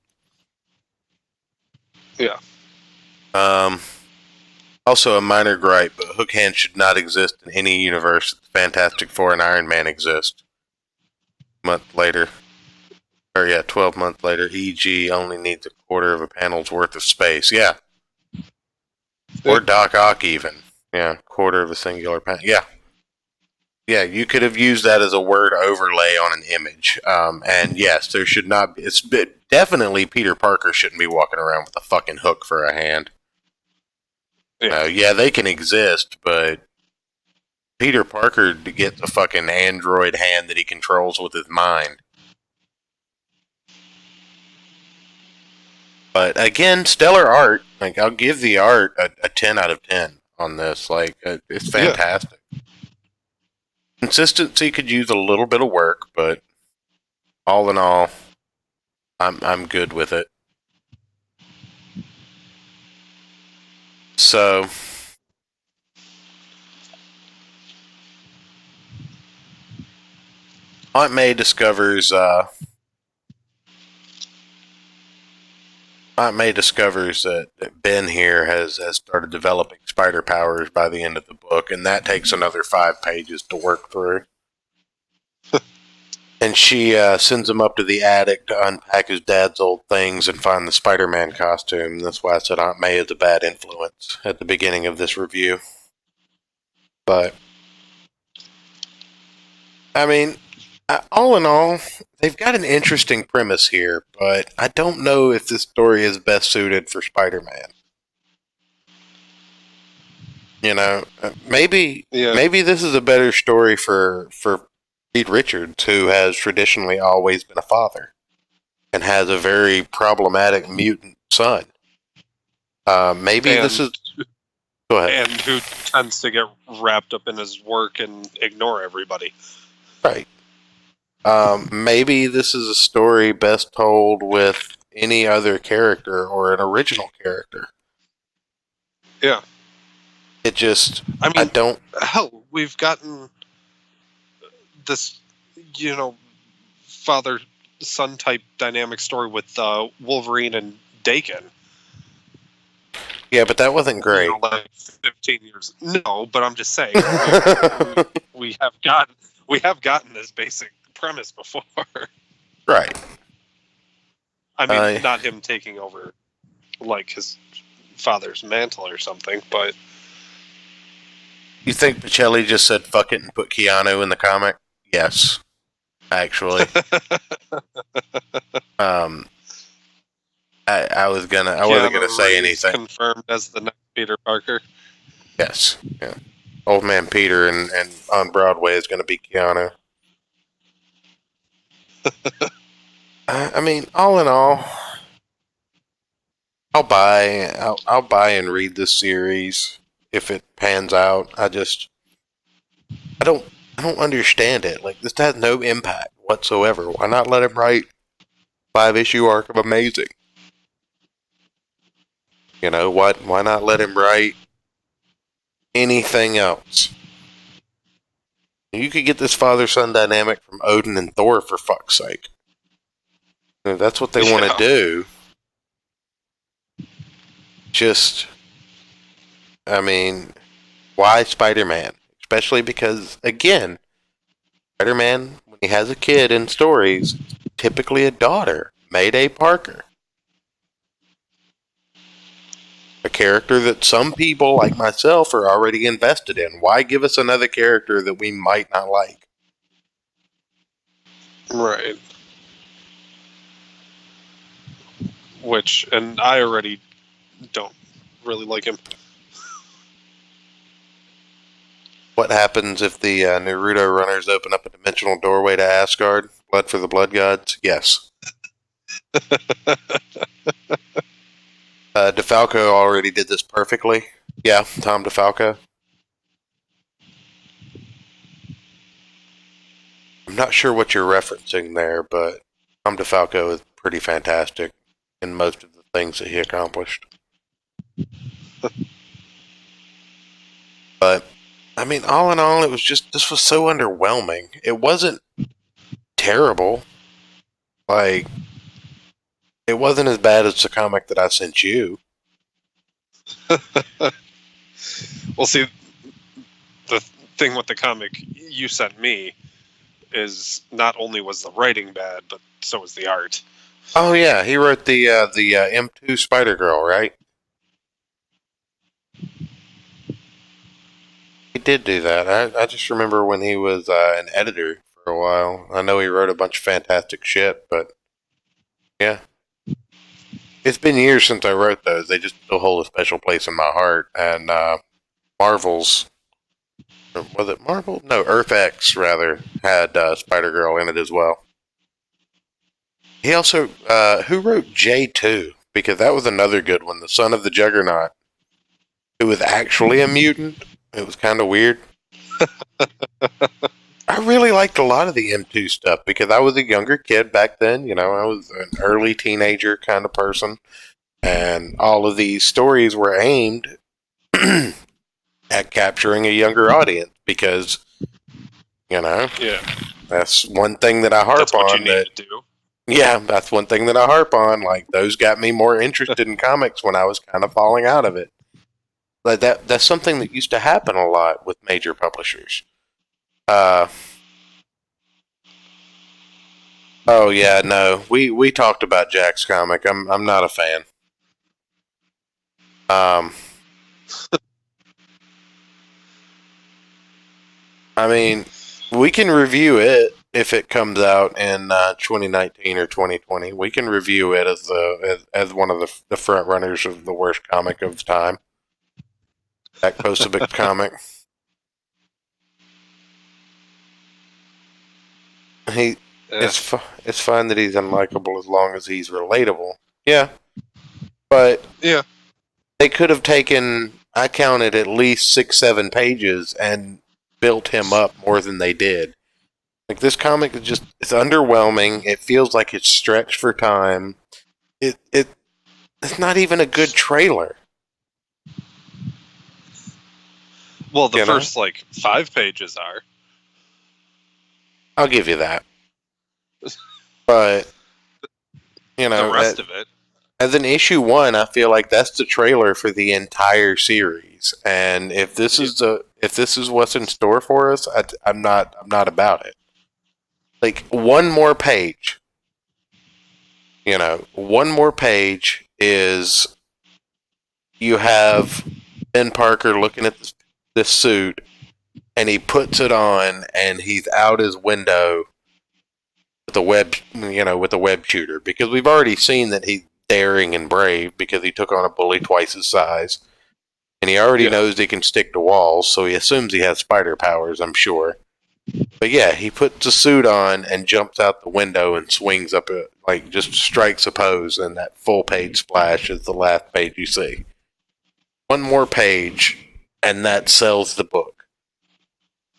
Yeah. Also, a minor gripe, but Hook Hand should not exist in any universe that the Fantastic Four and Iron Man exist. 12 months later, EG only needs a quarter of a panel's worth of space. Yeah. Or Doc Ock even. Yeah, quarter of a singular panel. Yeah. Yeah, you could have used that as a word overlay on an image. And yes, there should not be. Definitely Peter Parker shouldn't be walking around with a fucking hook for a hand. Yeah, they can exist, but Peter Parker gets a fucking android hand that he controls with his mind. But again, stellar art. Like, I'll give the art a 10 out of 10 on this. Like, it's fantastic. Yeah. Consistency could use a little bit of work, but all in all, I'm good with it. So, Aunt May discovers that Ben here has started developing spider powers by the end of the book, and that takes another 5 pages to work through. And she sends him up to the attic to unpack his dad's old things and find the Spider-Man costume. That's why I said Aunt May is a bad influence at the beginning of this review. But, I mean, all in all, they've got an interesting premise here, but I don't know if this story is best suited for Spider-Man. You know, maybe this is a better story for Reed Richards, who has traditionally always been a father and has a very problematic mutant son. This is... Go ahead. And who tends to get wrapped up in his work and ignore everybody. Right. Maybe this is a story best told with any other character or an original character. Yeah. It just... I don't... Hell, we've gotten this, father-son type dynamic story with Wolverine and Daken. Yeah, but that wasn't great. Like 15 years. No, but I'm just saying. we have gotten this basic premise before. Right. I mean, not him taking over, like, his father's mantle or something, but... You think Pacelli just said fuck it and put Keanu in the comic? Yes. Actually. I wasn't gonna say anything. Confirmed as the next Peter Parker. Yes. Yeah. Old Man Peter and on Broadway is gonna be Keanu. I mean, all in all, I'll buy and read this series if it pans out. I don't I don't understand it. Like, this has no impact whatsoever. Why not let him write 5-issue arc of Amazing? You know what? Why not let him write anything else? You could get this father-son dynamic from Odin and Thor, for fuck's sake. If that's what they want to do. Just, I mean, why Spider-Man? Especially because, again, Spider-Man, when he has a kid in stories, typically a daughter, Mayday Parker. A character that some people, like myself, are already invested in. Why give us another character that we might not like? Right. And I already don't really like him. What happens if the Naruto runners open up a dimensional doorway to Asgard? Blood for the Blood Gods? Yes. DeFalco already did this perfectly. Yeah, Tom DeFalco. I'm not sure what you're referencing there, but Tom DeFalco is pretty fantastic in most of the things that he accomplished. But, I mean, all in all, this was so underwhelming. It wasn't terrible. Like, it wasn't as bad as the comic that I sent you. Well, see, the thing with the comic you sent me is not only was the writing bad, but so was the art. Oh yeah, he wrote the M2 Spider-Girl, right? He did do that. I just remember when he was an editor for a while. I know he wrote a bunch of fantastic shit, but yeah. It's been years since I wrote those. They just still hold a special place in my heart. And Marvel's... Was it Marvel? No, EarthX, rather, had Spider-Girl in it as well. He also... who wrote J2? Because that was another good one. The Son of the Juggernaut. Who was actually a mutant. It was kind of weird. I really liked a lot of the M2 stuff because I was a younger kid back then. You know, I was an early teenager kind of person. And all of these stories were aimed at capturing a younger audience because, you know, that's one thing that I harp That's what on. You need to do. Yeah, that's one thing that I harp on. Like, those got me more interested in comics when I was kind of falling out of it. Like that's something that used to happen a lot with major publishers. Oh yeah, no. We talked about Jack's comic. I'm not a fan. I mean, we can review it if it comes out in 2019 or 2020. We can review it as one of the front runners of the worst comic of the time. Jack Posobiec comic. It's fine that he's unlikable as long as he's relatable. Yeah, but they could have taken. I counted at least 6-7 pages and built him up more than they did. Like, this comic is it's underwhelming. It feels like it's stretched for time. It's not even a good trailer. Well, the first 5 pages are. I'll give you that. But, you know, the rest of it. As an issue 1, I feel like that's the trailer for the entire series. And if this is what's in store for us, I'm not about it. Like, one more page. You know, one more page is you have Ben Parker looking at this suit, and he puts it on, and he's out his window with a web shooter, because we've already seen that he's daring and brave because he took on a bully twice his size, and he already knows he can stick to walls, so he assumes he has spider powers, I'm sure. But yeah, he puts a suit on and jumps out the window and swings up just strikes a pose, and that full page splash is the last page you see. One more page, and that sells the book.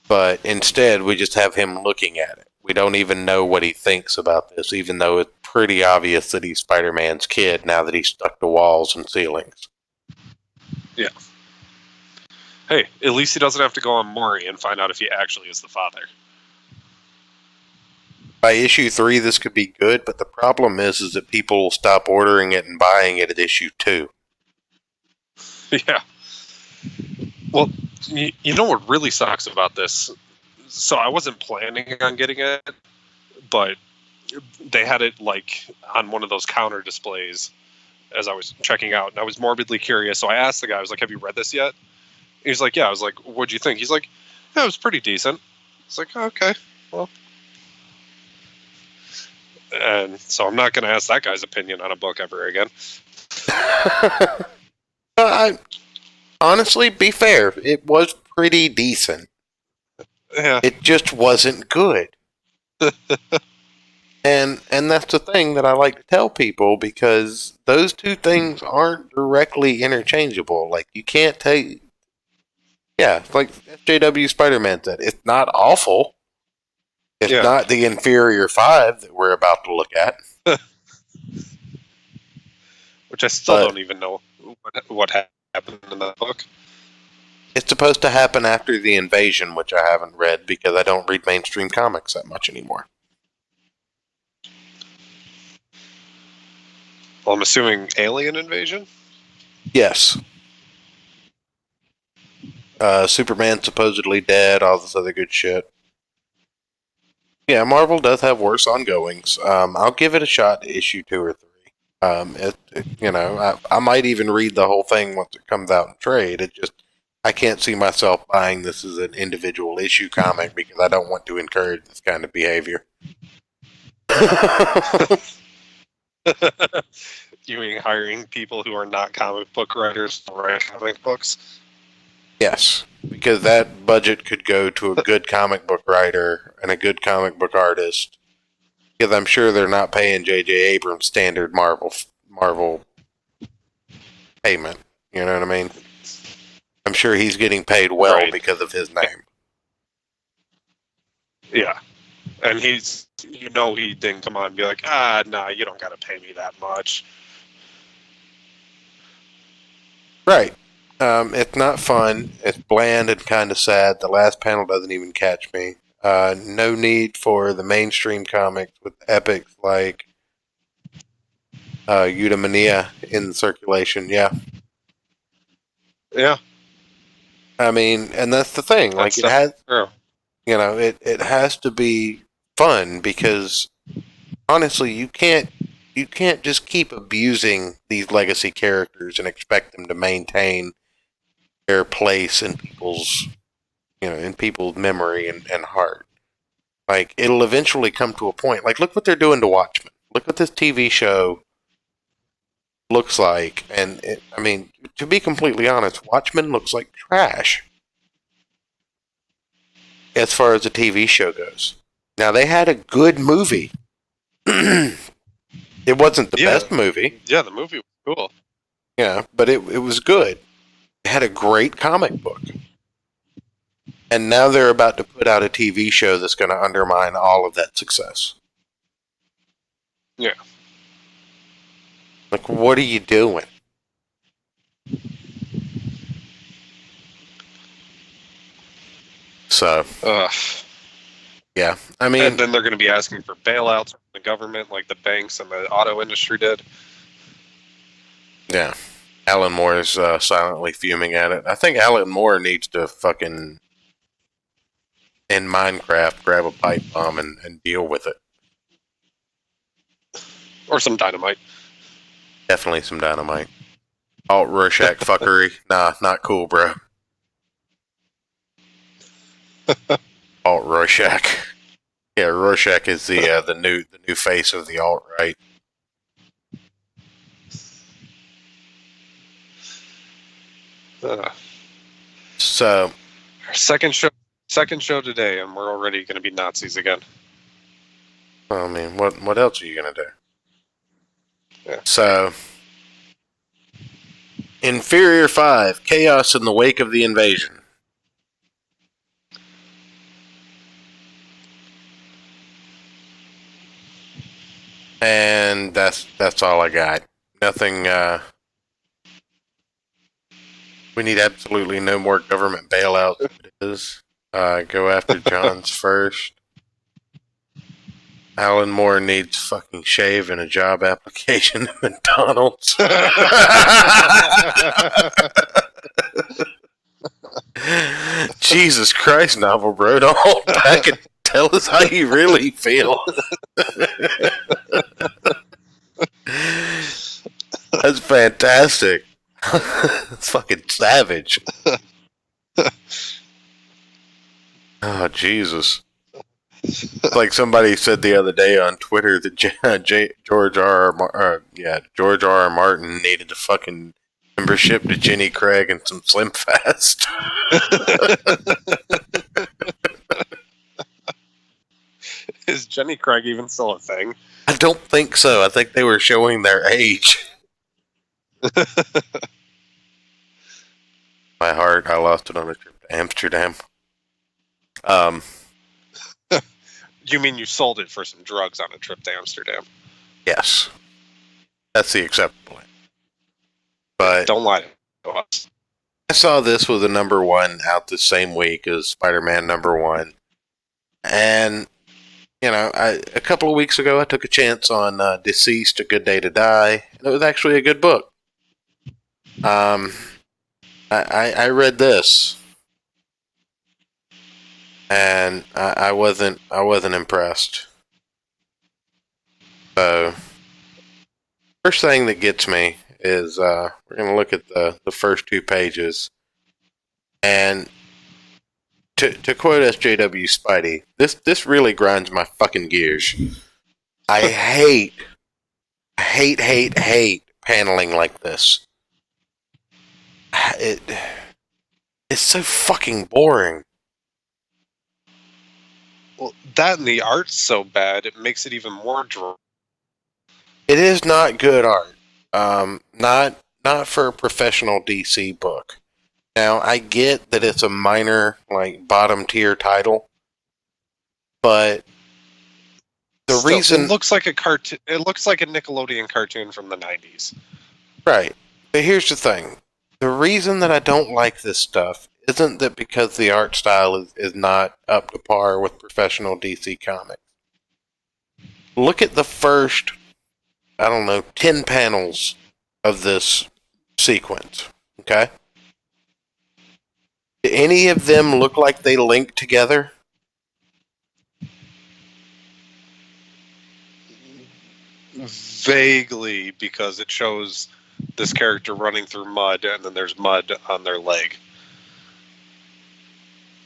But instead, we just have him looking at it. We don't even know what he thinks about this, even though it's pretty obvious that he's Spider-Man's kid now that he's stuck to walls and ceilings. Yeah. Hey, at least he doesn't have to go on Maury and find out if he actually is the father. By issue 3, this could be good, but the problem is that people will stop ordering it and buying it at issue 2. Yeah. Well, you know what really sucks about this? So I wasn't planning on getting it, but they had it like on one of those counter displays as I was checking out, and I was morbidly curious. So I asked the guy, I was like, "Have you read this yet?" He's like, "Yeah." I was like, "What'd you think?" He's like, "Yeah, it was pretty decent." It's like, "Okay, well." And so I'm not going to ask that guy's opinion on a book ever again. Honestly, be fair, it was pretty decent. Yeah. It just wasn't good. and that's the thing that I like to tell people, because those two things aren't directly interchangeable. Like, you can't take... Yeah, like FJW Spider-Man said, it's not awful. It's not the inferior 5 that we're about to look at. Which I still don't even know what happened in that book. It's supposed to happen after the invasion, which I haven't read because I don't read mainstream comics that much anymore. Well, I'm assuming alien invasion? Yes. Superman supposedly dead, all this other good shit. Yeah, Marvel does have worse ongoings. I'll give it a shot, issue 2 or 3. I might even read the whole thing once it comes out in trade. It just, I can't see myself buying this as an individual issue comic because I don't want to encourage this kind of behavior. You mean hiring people who are not comic book writers to write comic books? Yes, because that budget could go to a good comic book writer and a good comic book artist. Because I'm sure they're not paying J.J. Abrams standard Marvel payment. You know what I mean? I'm sure he's getting paid well because of his name. Yeah. And he didn't come on and be like, nah, you don't got to pay me that much. Right. It's not fun. It's bland and kind of sad. The last panel doesn't even catch me. No need for the mainstream comics with epics like Eudaimonia in circulation. Yeah. Yeah. I mean, and that's the thing. Like, it has, it has to be fun because honestly, you can't just keep abusing these legacy characters and expect them to maintain their place in people's memory and heart. Like, it'll eventually come to a point. Like, look what they're doing to Watchmen. Look what this TV show looks like. And to be completely honest, Watchmen looks like trash as far as the TV show goes. Now, they had a good movie. It wasn't the best movie. Yeah, the movie was cool. Yeah, but it was good. It had a great comic book. And now they're about to put out a TV show that's going to undermine all of that success. Yeah. Like, what are you doing? So, yeah. I mean, and then they're going to be asking for bailouts from the government, like the banks and the auto industry did. Yeah. Alan Moore is silently fuming at it. I think Alan Moore needs to fucking, in Minecraft, grab a pipe bomb and deal with it. Or some dynamite. Definitely some dynamite. Alt Rorschach fuckery. Nah, not cool, bro. Alt Rorschach. Yeah, Rorschach is the new face of the alt right. So our second show Second show today, and we're already going to be Nazis again. I mean, what else are you gonna do? Yeah. So, Inferior 5: Chaos in the Wake of the Invasion. And that's all I got. Nothing. We need absolutely no more government bailouts. It is. Go after Johns first. Alan Moore needs fucking shave and a job application at McDonald's. Jesus Christ, Novel Bro, don't hold back and tell us how you really feel. That's fantastic. It's fucking savage. Oh, Jesus. Like somebody said the other day on Twitter that George R. R. Martin needed a fucking membership to Jenny Craig and some Slim Fast. Is Jenny Craig even still a thing? I don't think so. I think they were showing their age. My heart, I lost it on a trip to Amsterdam. You mean you sold it for some drugs on a trip to Amsterdam? Yes. That's the acceptable end. But Don't lie to us. I saw this was a number one out the same week as Spider-Man number one. And, you know, a couple of weeks ago I took a chance on Deceased, A Good Day to Die. And it was actually a good book. I read this. And I wasn't impressed. So, first thing that gets me is we're going to look at the first 2 pages. And to quote SJW Spidey, this really grinds my fucking gears. I hate paneling like this. It's so fucking boring. Well, that and the art's so bad, it makes it even more dry. It is not good art. Not for a professional DC book. Now, I get that it's a minor, like, bottom tier title, but the reason it looks like a cartoon. It looks like a Nickelodeon cartoon from the 90s. Right. But here's the thing. The reason that I don't like this stuff isn't that because the art style is not up to par with professional DC comics. Look at the first, 10 panels of this sequence. Okay? Do any of them look like they link together? Vaguely, because it shows this character running through mud, and then there's mud on their leg.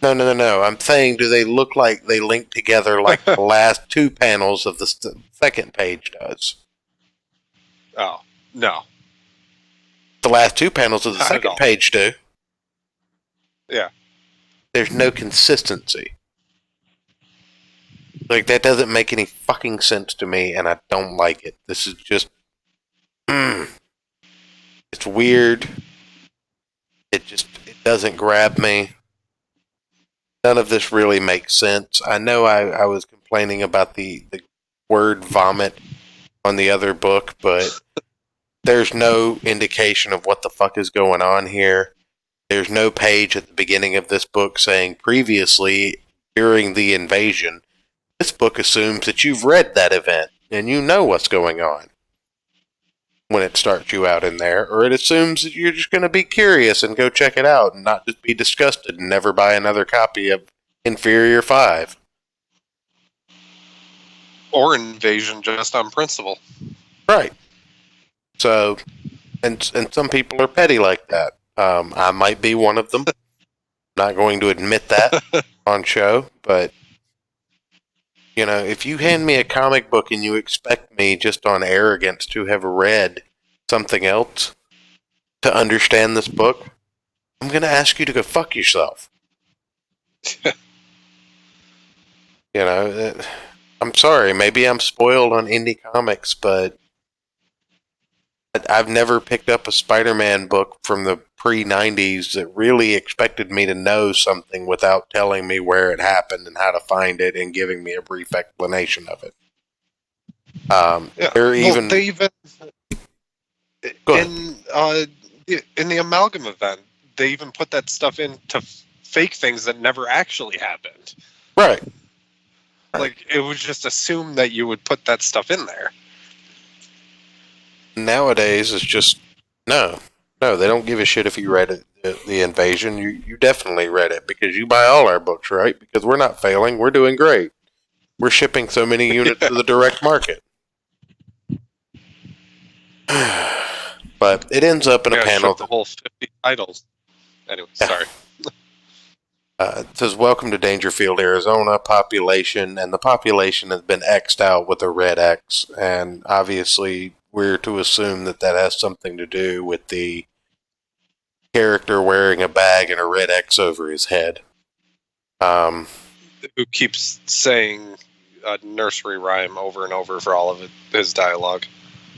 No. I'm saying, do they look like they link together like the last 2 panels of the second page does? Oh, no. The last 2 panels of the second page do. Yeah. There's no consistency. Like, that doesn't make any fucking sense to me, and I don't like it. This is just... It's weird. It doesn't grab me. None of this really makes sense. I know I was complaining about the word vomit on the other book, but there's no indication of what the fuck is going on here. There's no page at the beginning of this book saying previously during the invasion. This book assumes that you've read that event and you know what's going on when it starts you out in there, or it assumes that you're just going to be curious and go check it out and not just be disgusted and never buy another copy of Inferior 5. Or Invasion just on principle. Right. So, and some people are petty like that. I might be one of them. Not going to admit that on show, but you know, if you hand me a comic book and you expect me just on arrogance to have read something else to understand this book, I'm going to ask you to go fuck yourself. You know, I'm sorry, maybe I'm spoiled on indie comics, but I've never picked up a Spider-Man book from the pre-90s that really expected me to know something without telling me where it happened and how to find it and giving me a brief explanation of it. Yeah. There Well, even they even Go ahead. in the amalgam event, they even put that stuff in to fake things that never actually happened. Right. Like, it was just assumed that you would put that stuff in there. Nowadays it's just no, they don't give a shit if you read it, the Invasion. You definitely read it because you buy all our books, right? Because we're not failing, we're doing great. We're shipping so many units to the direct market. But it ends up in a panel. The whole 50 titles. Anyway, Yeah. sorry. It says, "Welcome to Dangerfield, Arizona. Population," and the population has been X'd out with a red X, and obviously we're to assume that that has something to do with the character wearing a bag and a red X over his head. Who keeps saying a nursery rhyme over and over for all of his dialogue.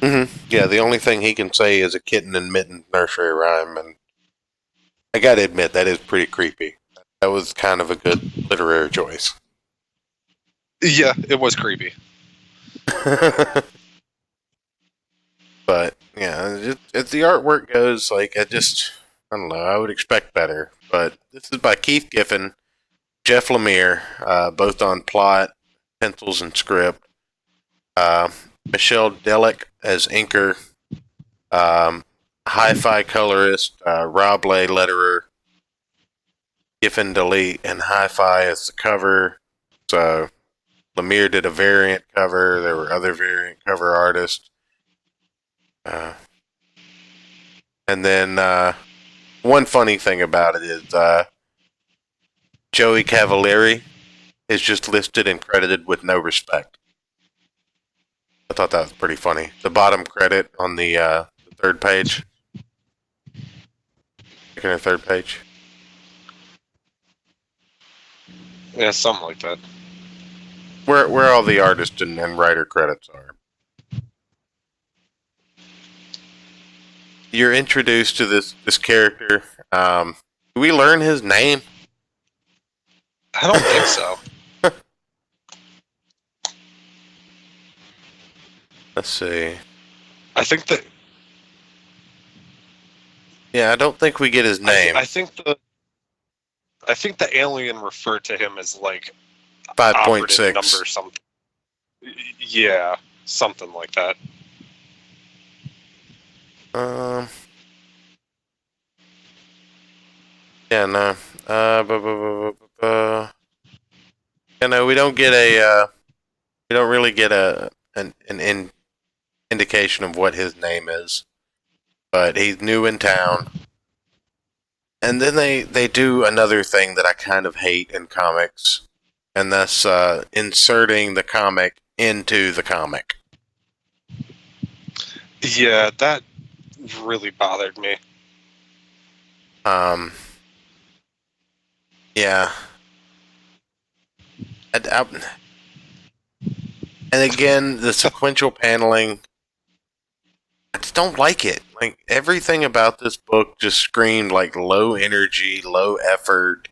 Mm-hmm. Yeah, the only thing he can say is a kitten and mitten nursery rhyme, and I gotta admit, that is pretty creepy. That was kind of a good literary choice. Yeah, it was creepy. But yeah, as the artwork goes, like I don't know, I would expect better. But this is by Keith Giffen, Jeff Lemire, both on plot, pencils, and script. Michelle Delic as inker, hi-fi colorist, Rob Lay letterer, Giffen delete, and hi-fi as the cover. So Lemire did a variant cover. There were other variant cover artists. And then one funny thing about it is Joey Cavalieri is just listed and credited with no respect. I thought that was pretty funny. The bottom credit on the third page. Second or third page. Yeah, something like that. Where all the artist and writer credits are. You're introduced to this character. Do we learn his name? I don't think so. Let's see. I think that. Yeah, I don't think we get his name. I think the alien referred to him as like 5.6 number something. Yeah, something like that. Yeah, no. Yeah, no, we don't get a. We don't really get an indication of what his name is, but he's new in town. And then they do another thing that I kind of hate in comics, and that's inserting the comic into the comic. Yeah, that really bothered me. Yeah. And again, the sequential paneling, I just don't like it. Like, everything about this book just screamed like low energy, low effort.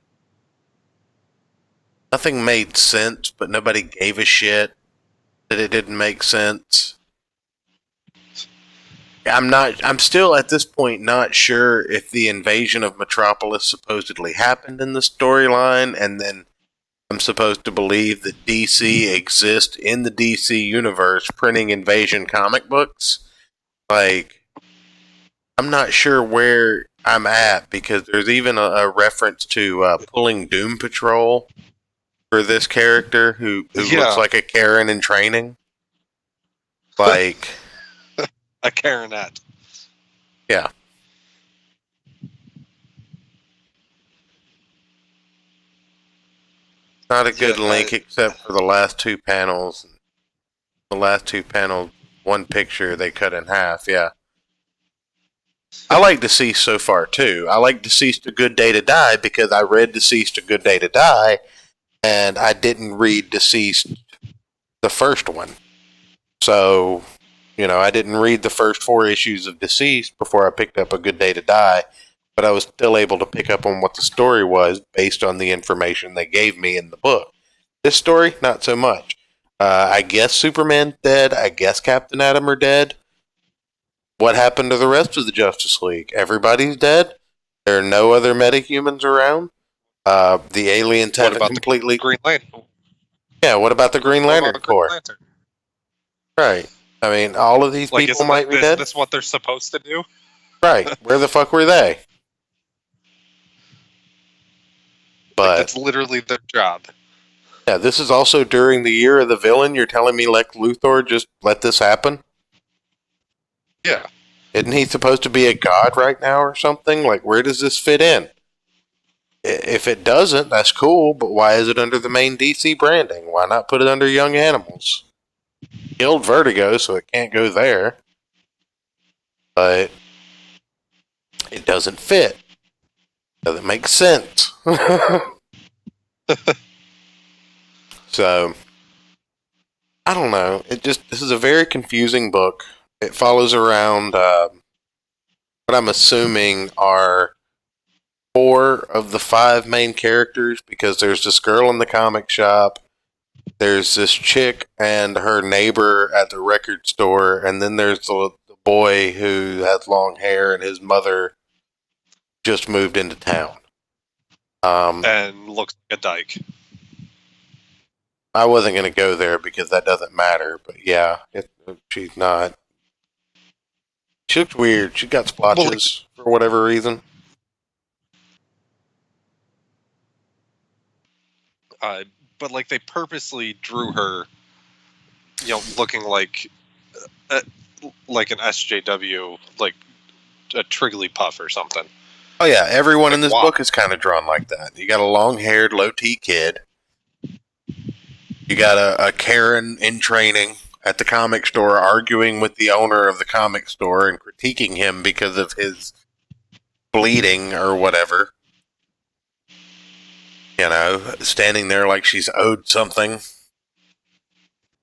Nothing made sense, but nobody gave a shit that it didn't make sense. I'm still at this point not sure if the invasion of Metropolis supposedly happened in the storyline, and then I'm supposed to believe that DC exists in the DC universe printing Invasion comic books. Like, I'm not sure where I'm at, because there's even a reference to pulling Doom Patrol for this character who looks like a Karen in training. Like... A Karenette. Yeah. Not a good link except for the last two panels. The last two panels, one picture they cut in half, yeah. I like Deceased so far too. I like Deceased A Good Day to Die because I read Deceased A Good Day to Die and I didn't read Deceased, the first one. So, I didn't read the first 4 issues of Deceased before I picked up A Good Day to Die, but I was still able to pick up on what the story was based on the information they gave me in the book. This story, not so much. I guess Superman's dead. I guess Captain Atom are dead. What happened to the rest of the Justice League? Everybody's dead. There are no other metahumans around. The aliens What haven't about completely. the Green Lantern? Yeah, what about the Green What Lantern about Green Corps? Lantern? Right. I mean, all of these Like, people might be isn't dead. this what they're supposed to do? Right. Where the fuck were they? Like, But that's literally their job. yeah, this is also during the year of the villain. You're telling me Lex Luthor just let this happen? Yeah. Isn't he supposed to be a god right now or something? Like, where does this fit in? If it doesn't, that's cool, but why is it under the main DC branding? Why not put it under Young Animals? Killed Vertigo, so it can't go there. But it doesn't fit. Doesn't make sense. So, I don't know. This is a very confusing book. It follows around what I'm assuming are 4 of the 5 main characters, because there's this girl in the comic shop, there's this chick and her neighbor at the record store, and then there's the boy who has long hair and his mother just moved into town. And looks like a dyke. I wasn't going to go there because that doesn't matter, but yeah, she's not. She looks weird. She got splotches for whatever reason. But like, they purposely drew her, looking like an SJW, like a Trigglypuff or something. Oh yeah, everyone in Like, this wow. book is kind of drawn like that. You got a long-haired, low-T kid. You got a Karen in training at the comic store arguing with the owner of the comic store and critiquing him because of his bleeding or whatever. Standing there like she's owed something.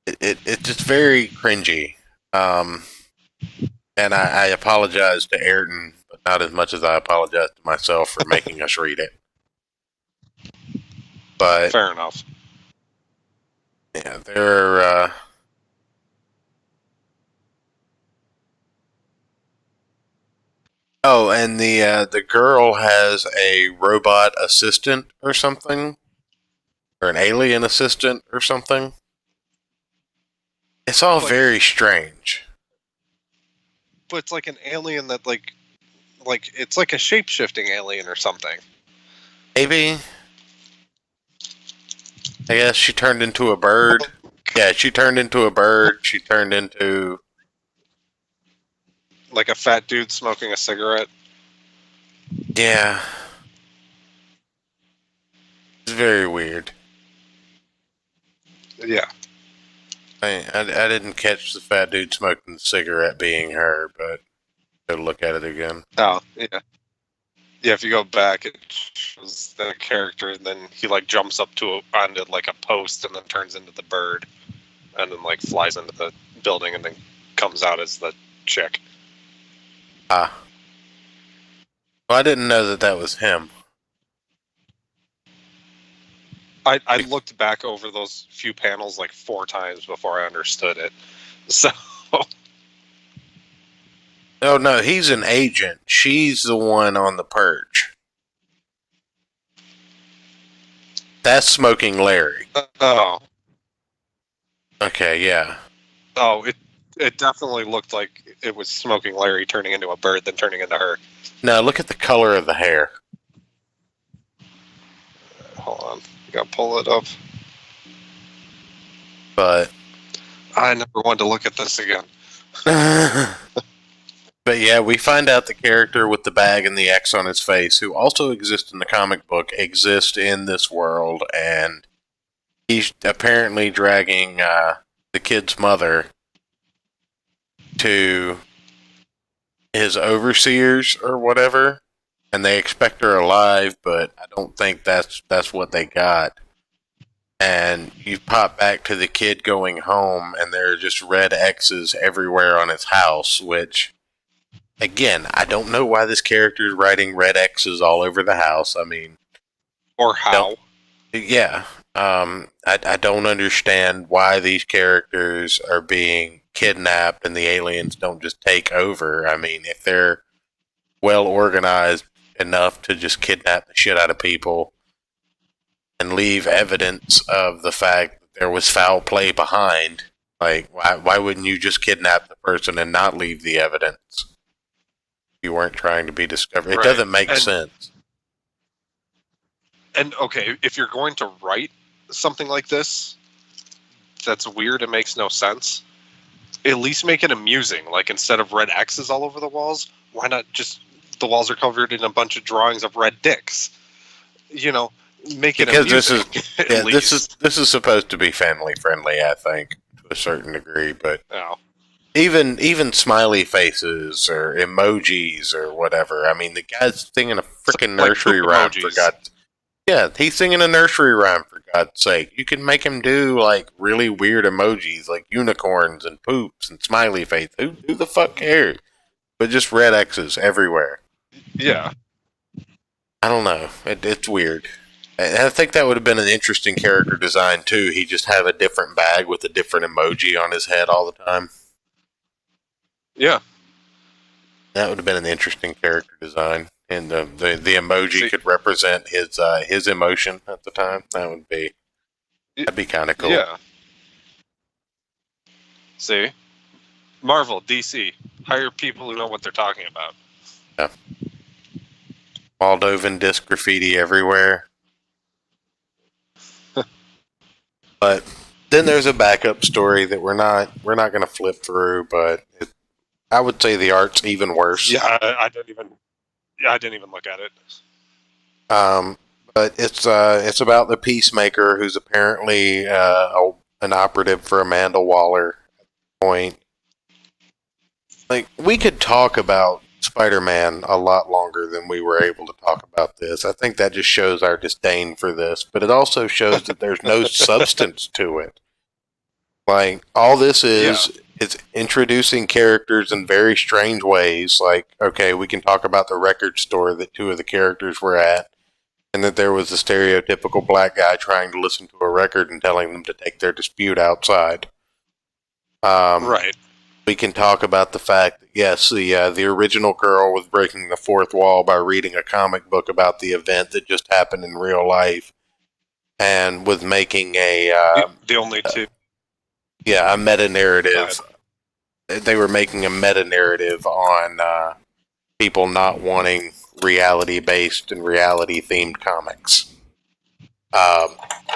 It's just very cringy. And I apologize to Ayrton, but not as much as I apologize to myself for making us read it. But Fair enough. yeah, there are. Oh, and the girl has a robot assistant or something, or an alien assistant or something. It's all very strange. But it's like an alien that like it's like a shape-shifting alien or something. Maybe. I guess she turned into a bird. Yeah, she turned into a bird. She turned into Like a fat dude smoking a cigarette. yeah. It's very weird. Yeah. I didn't catch the fat dude smoking the cigarette being her, but go look at it again. Oh, yeah. Yeah, if you go back, it shows the character, and then he like jumps up onto like a post, and then turns into the bird, and then like flies into the building, and then comes out as the chick. Well, I didn't know that was him. I looked back over those few panels like 4 times before I understood it. So Oh no, he's an agent. She's the one on the perch. That's Smoking Larry. oh, Okay, yeah. it definitely looked like it was Smoking Larry turning into a bird, then turning into her. Now look at the color of the hair. Hold on, I gotta pull it up. But I never wanted to look at this again. but yeah, we find out the character with the bag and the X on his face, who also exists in the comic book, exists in this world, and he's apparently dragging the kid's mother to his overseers or whatever, and they expect her alive, but I don't think that's what they got. and you pop back to the kid going home, and there are just red X's everywhere on his house, which, again, I don't know why this character is writing red X's all over the house. I mean, Or how? yeah. I don't understand why these characters are being kidnapped and the aliens don't just take over. I mean, if they're well organized enough to just kidnap the shit out of people and leave evidence of the fact that there was foul play behind, like, why wouldn't you just kidnap the person and not leave the evidence? You weren't trying to be discovered. It Right. doesn't make And- sense. And okay, if you're going to write something like this, that's weird. It makes no sense. At least make it amusing. Like, instead of red X's all over the walls, why not just the walls are covered in a bunch of drawings of red dicks? You know, make it Because this amusing. At Yeah, least. this is supposed to be family friendly, I think, to a certain degree. But Oh. even smiley faces or emojis or whatever. I mean, the guy's singing a freaking Like nursery poop rhyme emojis. for God's. Yeah, he's singing a nursery rhyme for God's sake. You can make him do like really weird emojis like unicorns and poops and smiley face. Who the fuck cares? But just red X's everywhere. Yeah. I don't know. It's weird. And I think that would have been an interesting character design too. He just have a different bag with a different emoji on his head all the time. Yeah. That would have been an interesting character design, and the emoji See- could represent his emotion at the time. That'd be kind of cool. Yeah. See? Marvel, DC, hire people who know what they're talking about. Moldovan disc graffiti everywhere. But then there's a backup story that we're not going to flip through, but I would say the art's even worse. Yeah, I didn't even look at it. But it's about the Peacemaker, who's apparently an operative for Amanda Waller. At the point, like, we could talk about Spider-Man a lot longer than we were able to talk about this. I think that just shows our disdain for this, but it also shows that there's no substance to it. Like, all this is introducing characters in very strange ways. Like, okay, we can talk about the record store that two of the characters were at, and that there was a stereotypical black guy trying to listen to a record and telling them to take their dispute outside. Right. We can talk about the fact that, yes, the original girl was breaking the fourth wall by reading a comic book about the event that just happened in real life, and was making The only two. a meta narrative. They were making a meta narrative on people not wanting reality based and reality themed comics.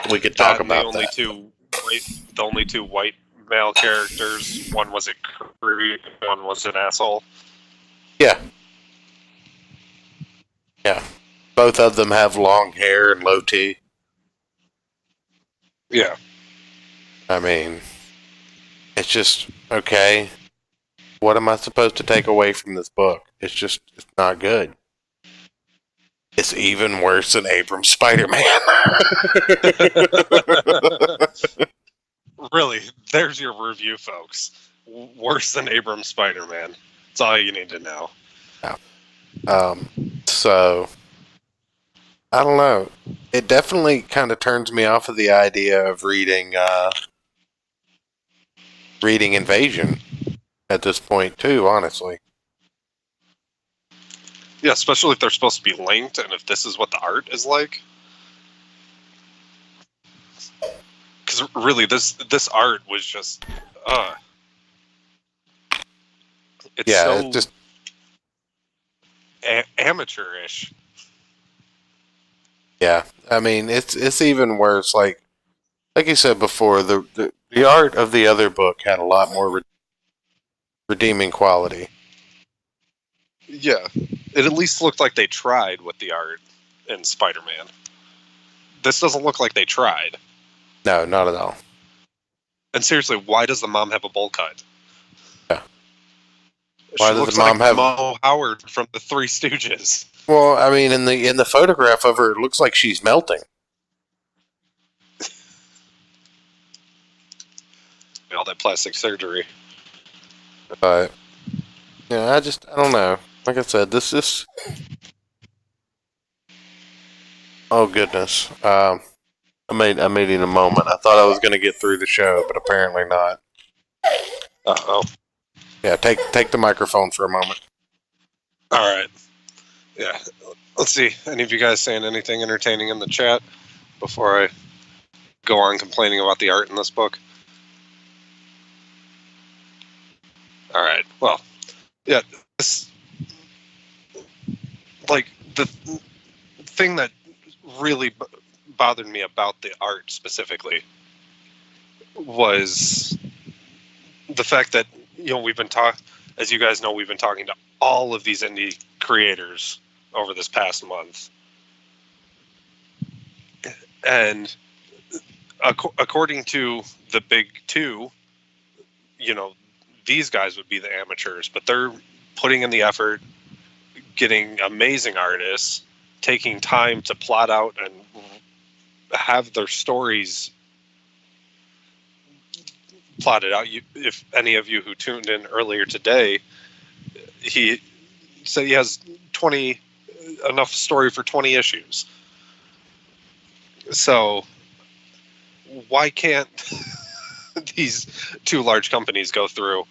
We could talk about that. The only two white male characters. One was a creep, one was an asshole. Yeah. Both of them have long hair and low T. Yeah. I mean, it's just, okay, what am I supposed to take away from this book? It's not good. It's even worse than Abrams' Spider-Man. Really, there's your review, folks. Worse than Abrams Spider-Man. That's all you need to know. So, I don't know. It definitely kind of turns me off of the idea of reading Invasion at this point, too, honestly. Yeah, especially if they're supposed to be linked, and if this is what the art is like. Because really, this art was just, it's Yeah, so it's just, amateurish. yeah. I mean, it's even worse. Like you said before, the art of the other book had a lot more redeeming quality. Yeah, it at least looked like they tried with the art in Spider-Man. This doesn't look like they tried. No, not at all. And seriously, why does the mom have a bowl cut? Yeah. Why She does looks the mom like have- Mo Howard from the Three Stooges? Well, I mean, in the photograph of her, it looks like she's melting. all that plastic surgery. But yeah, I don't know. Like I said, this is. Oh goodness. I made it in a moment. I thought I was going to get through the show, but apparently not. Uh-oh. Yeah, take the microphone for a moment. All right. Yeah. Let's see. Any of you guys saying anything entertaining in the chat before I go on complaining about the art in this book? All right. Well, yeah. This, like, the thing that really bothered me about the art specifically was the fact that, we've been as you guys know, we've been talking to all of these indie creators over this past month. And according to the big two, these guys would be the amateurs, but they're putting in the effort, getting amazing artists, taking time to plot out and have their stories plotted out. If any of you who tuned in earlier today, he said he has enough story for 20 issues. So why can't these two large companies go through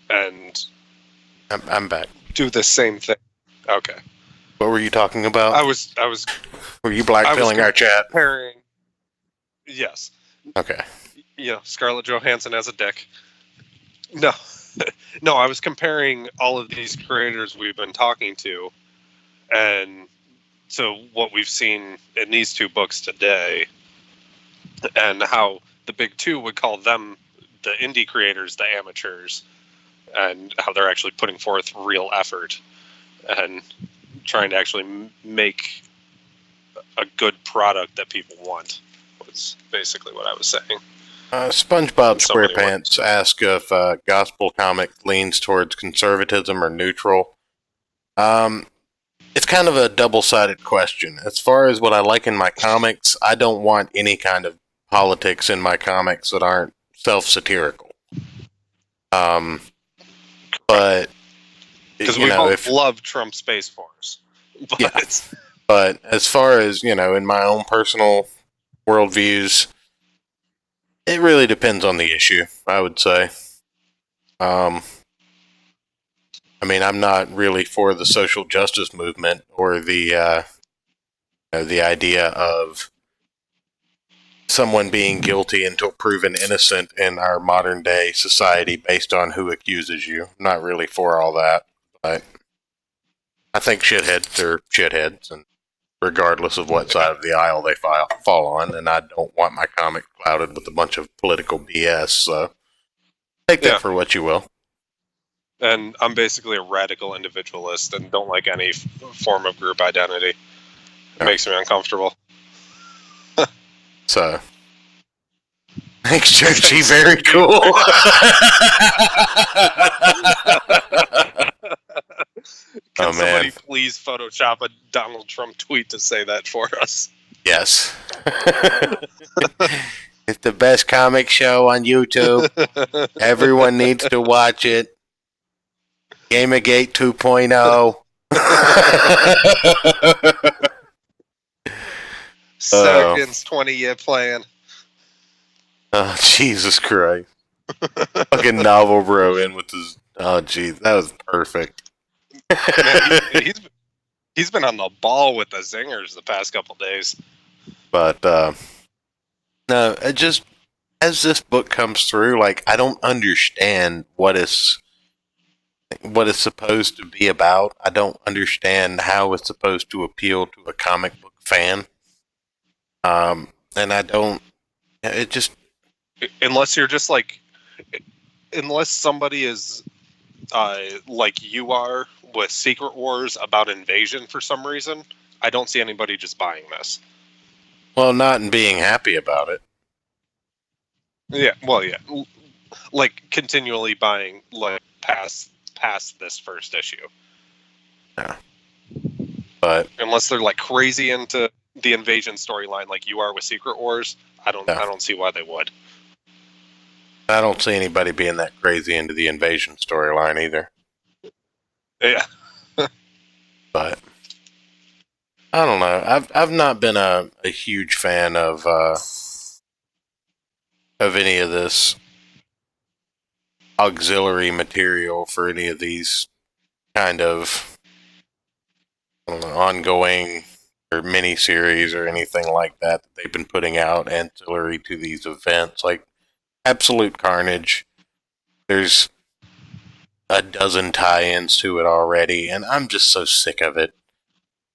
and I'm back. do the same thing? Okay. What were you talking about? I was Were you blackfilling our chat? comparing. Yes. Okay. Scarlett Johansson as a dick. No. No, I was comparing all of these creators we've been talking to and to what we've seen in these two books today, and how the big two would call them, the indie creators, the amateurs, and how they're actually putting forth real effort and trying to actually make a good product that people want, was basically what I was saying. SpongeBob So many SquarePants asked if gospel comic leans towards conservatism or neutral. It's kind of a double-sided question. As far as what I like in my comics, I don't want any kind of politics in my comics that aren't self-satirical. But because we both love Trump Space Force. But yeah. But as far as, in my own personal worldviews, it really depends on the issue, I would say. I'm not really for the social justice movement or the idea of someone being guilty until proven innocent in our modern day society based on who accuses you. I'm not really for all that, but I think shitheads are shitheads, and regardless of what side of the aisle they fall on, and I don't want my comic clouded with a bunch of political BS, so take that for what you will. And I'm basically a radical individualist and don't like any form of group identity. It makes me uncomfortable. So, thanks, Joji. Very cool. Can somebody please Photoshop a Donald Trump tweet to say that for us? Yes. It's the best comic show on YouTube. Everyone needs to watch it. Gamergate 2.0. Seconds 20-year plan. Oh, Jesus Christ. Fucking novel bro in with his... Oh, geez. That was perfect. Man, he's been on the ball with the zingers the past couple days. But, no, it just... As this book comes through, I don't understand what it's supposed to be about. I don't understand how it's supposed to appeal to a comic book fan. And I don't... It just... Unless you're just unless somebody is like you are with Secret Wars about Invasion for some reason, I don't see anybody just buying this. Well, not in being happy about it. Yeah, well, yeah. Continually buying, past this first issue. Yeah. But... Unless they're, crazy into the Invasion storyline like you are with Secret Wars, I don't see why they would. I don't see anybody being that crazy into the invasion storyline either. Yeah. But I don't know. I've not been a huge fan of any of this auxiliary material for any of these kind of, I don't know, ongoing or mini series or anything like that they've been putting out ancillary to these events. Like Absolute Carnage, there's a dozen tie-ins to it already, and I'm just so sick of it.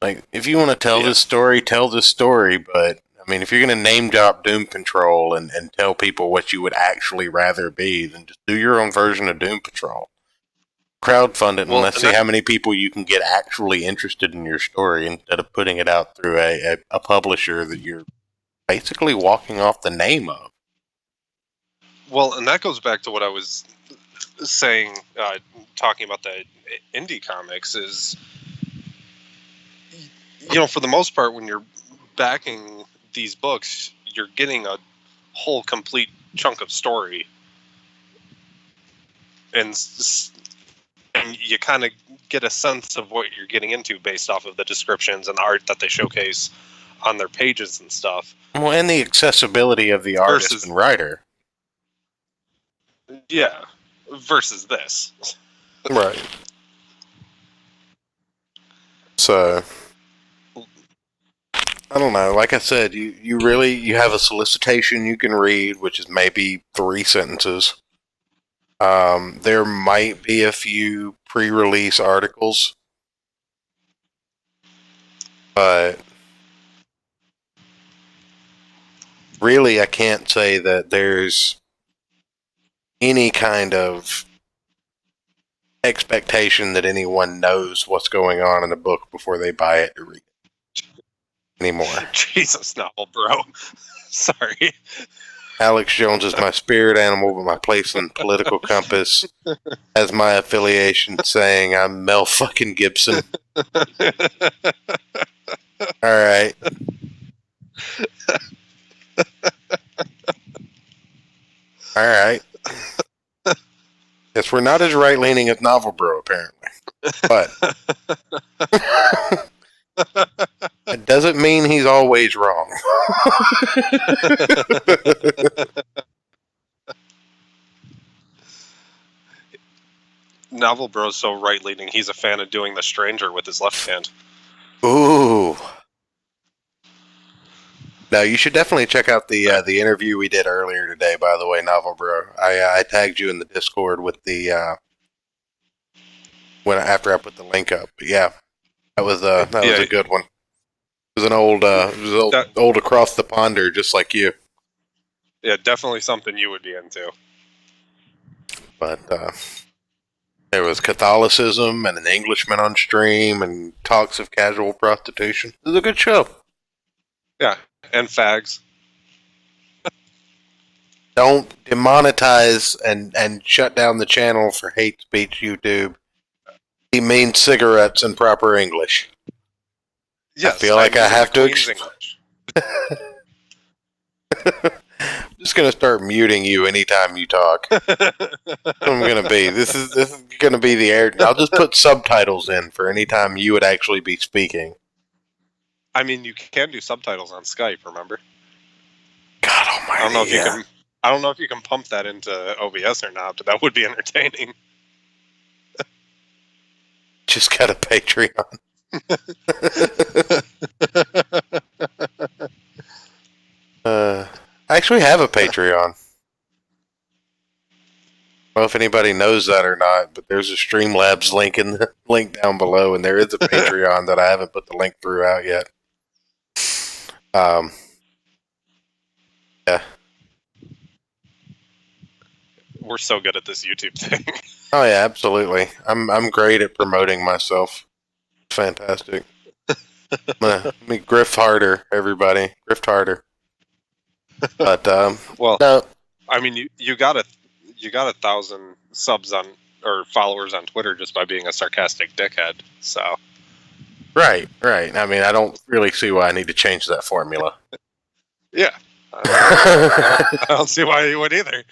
Like, if you want to tell this story, tell this story, but I mean, if you're going to name drop Doom Patrol and tell people what you would actually rather be, then just do your own version of Doom Patrol. Crowdfund it and let's see how many people you can get actually interested in your story instead of putting it out through a publisher that you're basically walking off the name of. Well, and that goes back to what I was saying, talking about the indie comics is, for the most part, when you're backing these books, you're getting a whole complete chunk of story. And you kind of get a sense of what you're getting into based off of the descriptions and the art that they showcase on their pages and stuff. Well, and the accessibility of the artist and writer. Yeah, versus this. Right. So, I don't know. Like I said, you have a solicitation you can read, which is maybe 3 sentences. There might be a few pre-release articles, but really I can't say that there's any kind of expectation that anyone knows what's going on in the book before they buy it to read it anymore. Jesus, novel, bro. Sorry. Alex Jones is my spirit animal, but my place in the political compass has my affiliation saying I'm Mel fucking Gibson. Alright. Alright. Yes, we're not as right-leaning as Novel Bro, apparently. But it doesn't mean he's always wrong. Novel Bro's so right-leaning, he's a fan of doing The Stranger with his left hand. Ooh. No, you should definitely check out the interview we did earlier today, by the way, Novel Bro. I tagged you in the Discord with the after I put the link up. But yeah, that was a good one. It was an old across the ponder, just like you. Yeah, definitely something you would be into. But there was Catholicism and an Englishman on stream and talks of casual prostitution. It was a good show. Yeah, and fags. Don't demonetize and shut down the channel for hate speech, YouTube. He means cigarettes in proper English. Yes, I feel like I have to. English. I'm just gonna start muting you anytime you talk. I'm gonna be. This is gonna be the air. I'll just put subtitles in for any time you would actually be speaking. I mean, you can do subtitles on Skype. Remember? God Almighty! I don't know if you can. I don't know if you can pump that into OBS or not, but that would be entertaining. Just got a Patreon. I actually have a Patreon. I don't know if anybody knows that or not, but there's a Streamlabs link down below, and there is a Patreon that I haven't put the link throughout yet. Yeah. We're so good at this YouTube thing. Oh yeah, absolutely. I'm great at promoting myself. Fantastic. Grift harder, everybody. Grift harder. But well, no. I mean, you got 1,000 subs on or followers on Twitter just by being a sarcastic dickhead. So. Right. I mean, I don't really see why I need to change that formula. Yeah. I don't see why you would either.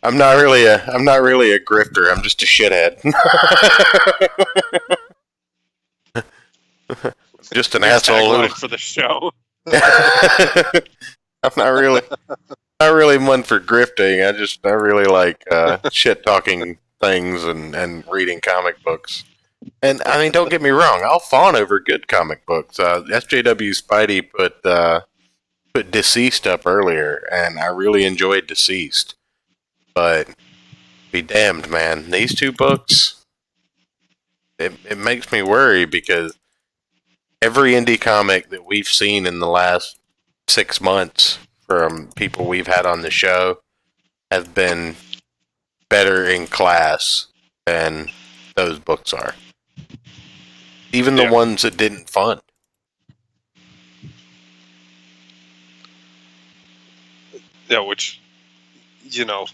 I'm not really a grifter. I'm just a shithead. Just an asshole. Tagline for the show. I'm not really one for grifting. I really like shit talking things and reading comic books. And I mean, don't get me wrong, I'll fawn over good comic books. SJW Spidey put Deceased up earlier, and I really enjoyed Deceased. But be damned, man, these two books, it makes me worry because every indie comic that we've seen in the last 6 months from people we've had on the show has been better in class than those books are. Even the ones that didn't fund. Yeah, which, you know,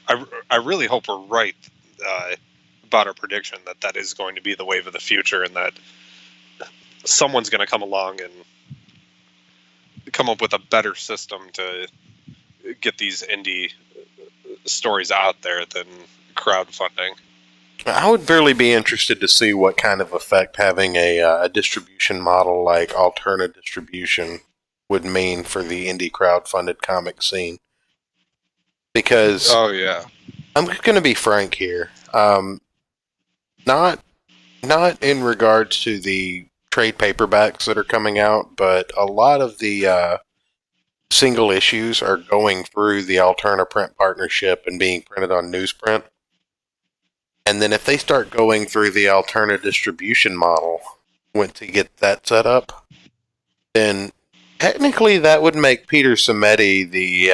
I really hope we're right about our prediction that is going to be the wave of the future, and that someone's going to come along and come up with a better system to get these indie stories out there than crowdfunding. I would really be interested to see what kind of effect having a distribution model like Alterna Distribution would mean for the indie crowd-funded comic scene. Because I'm going to be frank here. Not in regards to the trade paperbacks that are coming out, but a lot of the single issues are going through the Alterna Print partnership and being printed on newsprint. And then if they start going through the Alterna distribution model, to get that set up, then technically that would make Peter Simeti the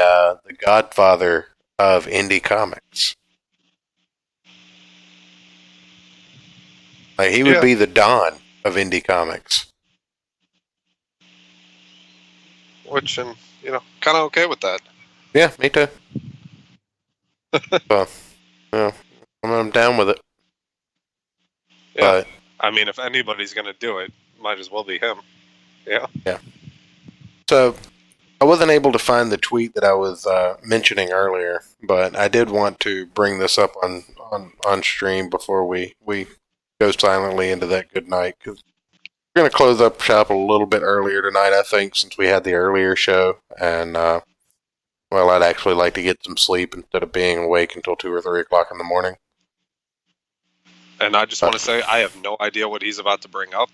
godfather of indie comics. Like, he would be the Don of indie comics. Which, and kind of okay with that. Yeah, me too. So, I'm down with it. Yeah. But, I mean, if anybody's going to do it, might as well be him. Yeah. Yeah. So, I wasn't able to find the tweet that I was mentioning earlier, but I did want to bring this up on stream before we go silently into that good night, because we're going to close up shop a little bit earlier tonight, I think, since we had the earlier show, and well, I'd actually like to get some sleep instead of being awake until 2 or 3 o'clock in the morning. And I just want to say, I have no idea what he's about to bring up.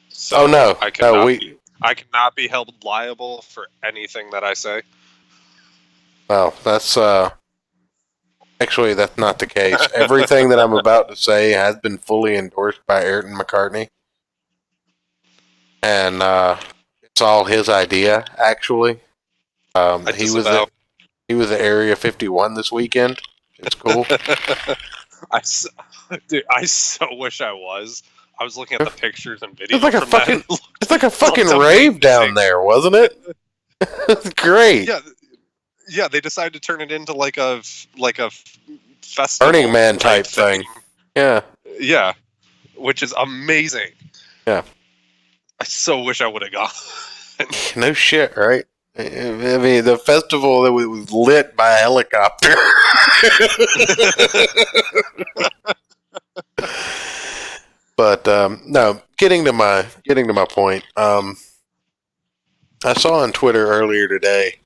So oh no, I cannot be held liable for anything that I say. Well, that's actually, that's not the case. Everything that I'm about to say has been fully endorsed by Ayrton McCartney. And it's all his idea, actually. He was at Area 51 this weekend. It's cool. I so wish I was. I was looking at the pictures and videos. It's like a fucking rave down there, wasn't it? It's great. Yeah. They decided to turn it into like a festival, Burning Man type thing. Yeah. Yeah, which is amazing. Yeah. I so wish I would have gone. No shit, right? I mean, the festival that was lit by a helicopter. But no, getting to my point. I saw on Twitter earlier today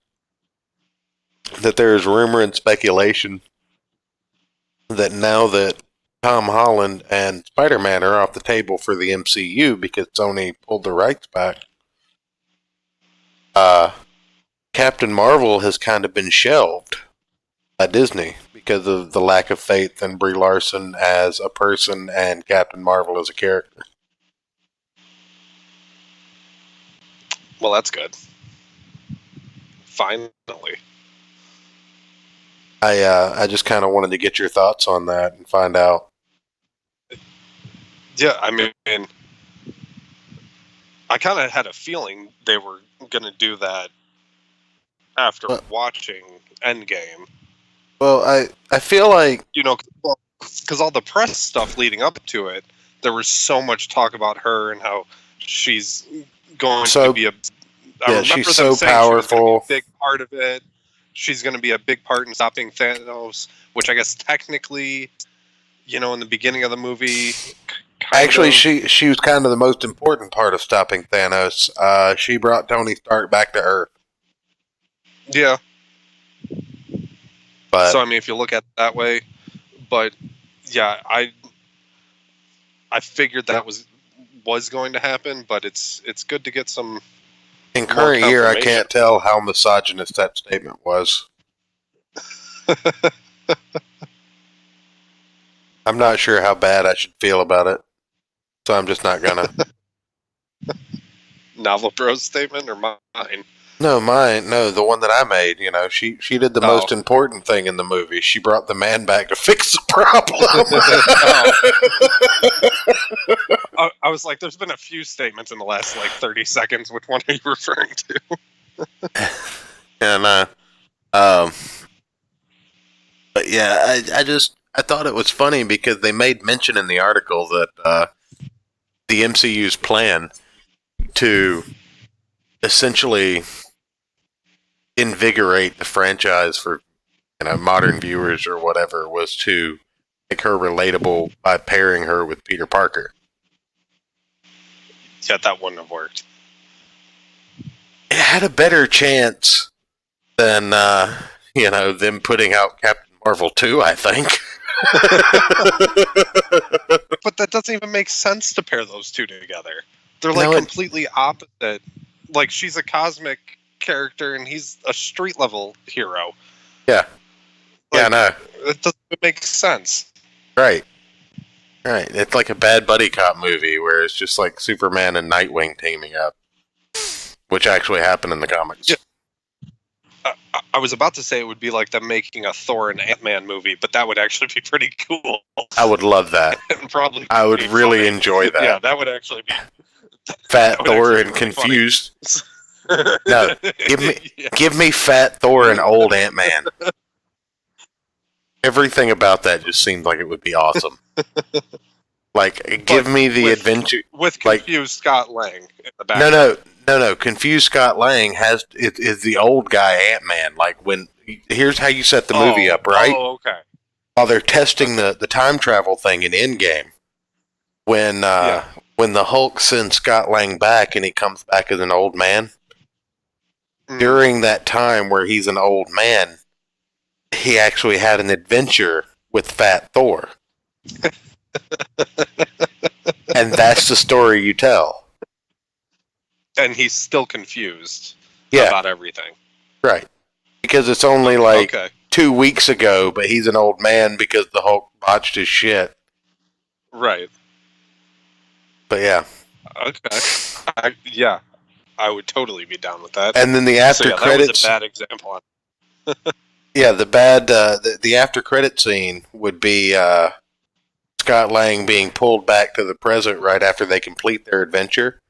that there is rumor and speculation that now that Tom Holland and Spider-Man are off the table for the MCU because Sony pulled the rights back, Captain Marvel has kind of been shelved by Disney because of the lack of faith in Brie Larson as a person and Captain Marvel as a character. Well, that's good. Finally. I just kind of wanted to get your thoughts on that and find out. Yeah, I mean, I kind of had a feeling they were going to do that after watching Endgame. Well, I feel like... because all the press stuff leading up to it, there was so much talk about her and how she's going to be I Yeah, remember she's them so saying she was gonna be powerful. a big part of it. She's going to be a big part in stopping Thanos, which I guess technically, in the beginning of the movie, Actually, of. she was kind of the most important part of stopping Thanos. She brought Tony Stark back to Earth. Yeah. But So I mean, if you look at it that way, but yeah, I figured that was going to happen, but it's good to get some. in more current year, I confirmation. can't tell how misogynist that statement was. I'm not sure how bad I should feel about it, so I'm just not gonna. Novel Bros statement or mine? No, mine. No, the one that I made. She did the Oh. most important thing in the movie. She brought the man back to fix the problem. I was like, there's been a few statements in the last 30 seconds. Which one are you referring to? And but yeah, I thought it was funny because they made mention in the article that the MCU's plan to essentially invigorate the franchise for modern viewers or whatever was to make her relatable by pairing her with Peter Parker. Yeah, that wouldn't have worked. It had a better chance than them putting out Captain Marvel 2, I think. But that doesn't even make sense to pair those two together. They're No, completely opposite. Like, she's a cosmic character and he's a street level hero. Yeah. Yeah, I know. It doesn't make sense. Right. Right. It's like a bad buddy cop movie where it's just like Superman and Nightwing teaming up, which actually happened in the comics. Yeah. I was about to say it would be like them making a Thor and Ant-Man movie, but that would actually be pretty cool. I would love that. And probably I would be really funny. enjoy that. Yeah, that would actually be Fat would Thor actually and be really confused. No, give me Fat Thor and old Ant-Man. Everything about that just seemed like it would be awesome. Like, give me the adventure. with confused Scott Lang in the back. No. Confused Scott Lang is the old guy Ant-Man. Like, here's how you set the movie up, right? Oh, okay. While they're testing the time travel thing in Endgame, when the Hulk sends Scott Lang back and he comes back as an old man, during that time where he's an old man, he actually had an adventure with Fat Thor. And that's the story you tell. And he's still confused about everything. Right. Because it's only 2 weeks ago, but he's an old man because the Hulk botched his shit. Right. But yeah. Okay. I would totally be down with that. And then the after credits. That was a bad example. Yeah, the after credit scene would be Scott Lang being pulled back to the present right after they complete their adventure,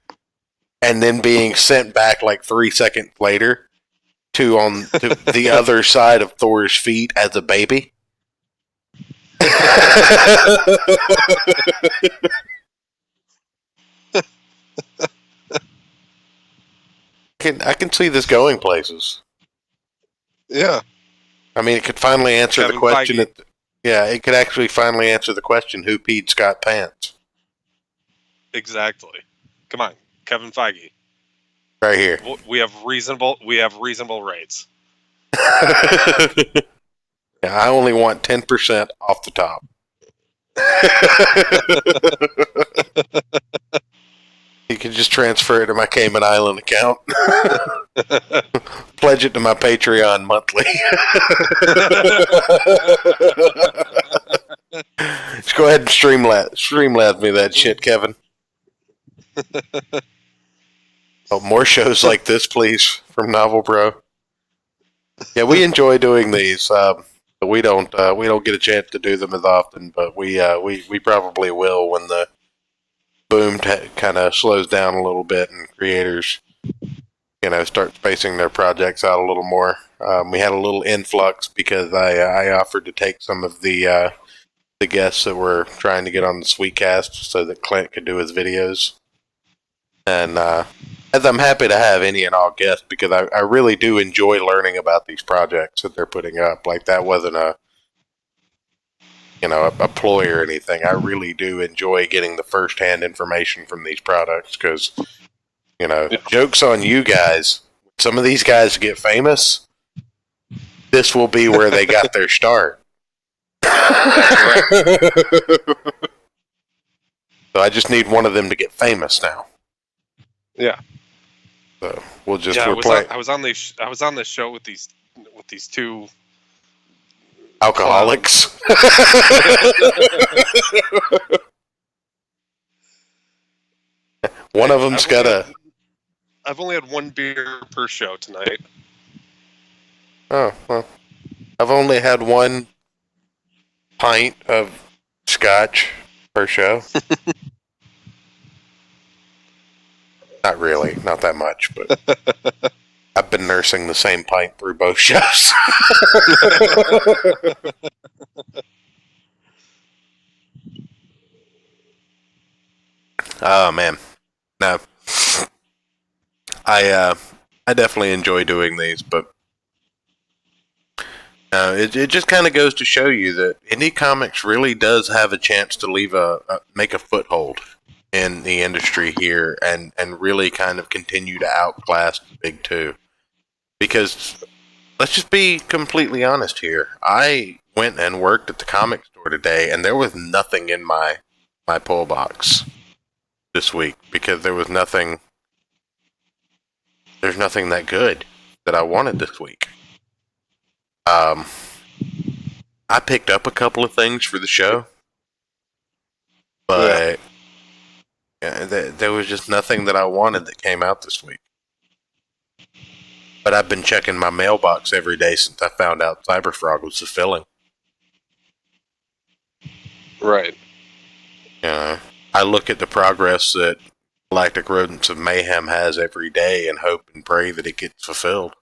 and then being sent back 3 seconds later to the other side of Thor's feet as a baby. I can see this going places. Yeah. I mean, it could finally answer the question. It could actually finally answer the question: who peed Scott pants? Exactly. Come on, Kevin Feige. Right here. We have reasonable rates. Yeah, I only want 10% off the top. You can just transfer it to my Cayman Island account. Pledge it to my Patreon monthly. Just go ahead and streamlab me that shit, Kevin. Oh, more shows like this, please, from Novel Bro. Yeah, we enjoy doing these. We don't get a chance to do them as often, but we probably will when the boom kind of slows down a little bit and creators, start spacing their projects out a little more. We had a little influx because I offered to take some of the guests that were trying to get on the Sweetcast so that Clint could do his videos, and As I'm happy to have any and all guests because I really do enjoy learning about these projects that they're putting up. Like that wasn't a ploy or anything. I really do enjoy getting the first-hand information from these products because, joke's on you guys. Some of these guys get famous. This will be where they got their start. So I just need one of them to get famous now. Yeah. So we'll just I play was on this show with these two alcoholics. One of them's got a. I've only had one beer per show tonight. Oh well, I've only had one pint of scotch per show. Not really, not that much, but I've been nursing the same pint through both shows. Oh man, no, I definitely enjoy doing these, but it just kind of goes to show you that indie comics really does have a chance to make a foothold in the industry here and really kind of continue to outclass the big two. Because let's just be completely honest here. I went and worked at the comic store today, and there was nothing in my pull box this week because there's nothing that good that I wanted this week. I picked up a couple of things for the show, but there was just nothing that I wanted that came out this week. But I've been checking my mailbox every day since I found out Cyberfrog was fulfilling. Right. I look at the progress that Galactic Rodents of Mayhem has every day and hope and pray that it gets fulfilled.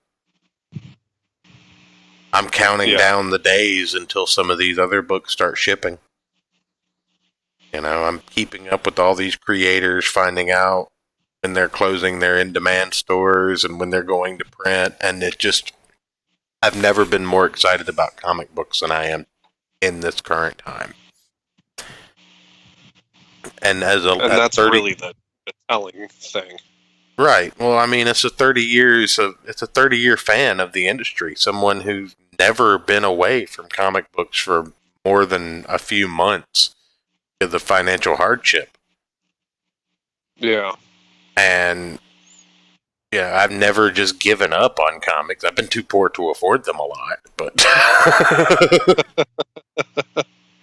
I'm counting down the days until some of these other books start shipping. I'm keeping up with all these creators, finding out when they're closing their in-demand stores and when they're going to print, and I've never been more excited about comic books than I am in this current time. And that's really the telling thing. Right. Well, I mean, it's a 30-year fan of the industry, someone who's never been away from comic books for more than a few months because of financial hardship. Yeah. And I've never just given up on comics. I've been too poor to afford them a lot, but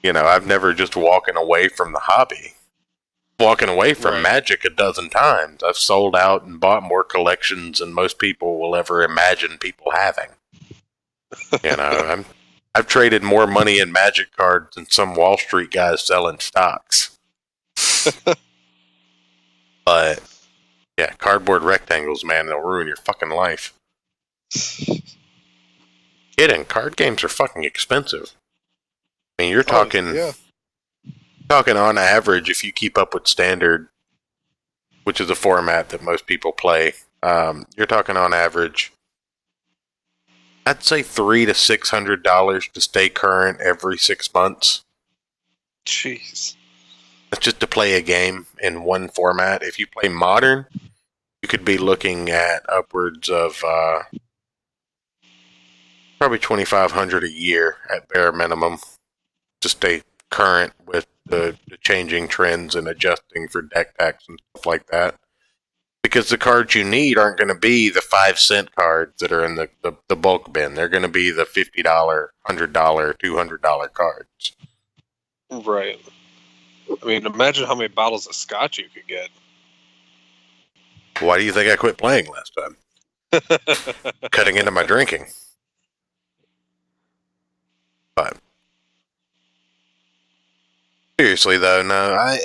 I've never just walking away from the hobby. Walking away from Magic a dozen times. I've sold out and bought more collections than most people will ever imagine people having. I've traded more money in Magic cards than some Wall Street guys selling stocks. But cardboard rectangles, man, they'll ruin your fucking life. Kidding, card games are fucking expensive. I mean, you're talking on average, if you keep up with Standard, which is a format that most people play, you're talking on average, I'd say $300 to $600 to stay current every 6 months. Jeez. That's just to play a game in one format. If you play Modern, you could be looking at upwards of probably $2,500 a year at bare minimum to stay current with the changing trends and adjusting for deck packs and stuff like that. Because the cards you need aren't going to be the 5-cent cards that are in the bulk bin. They're going to be the $50, $100, $200 cards. Right. I mean, imagine how many bottles of scotch you could get. Why do you think I quit playing last time? Cutting into my drinking. But seriously, though, no, I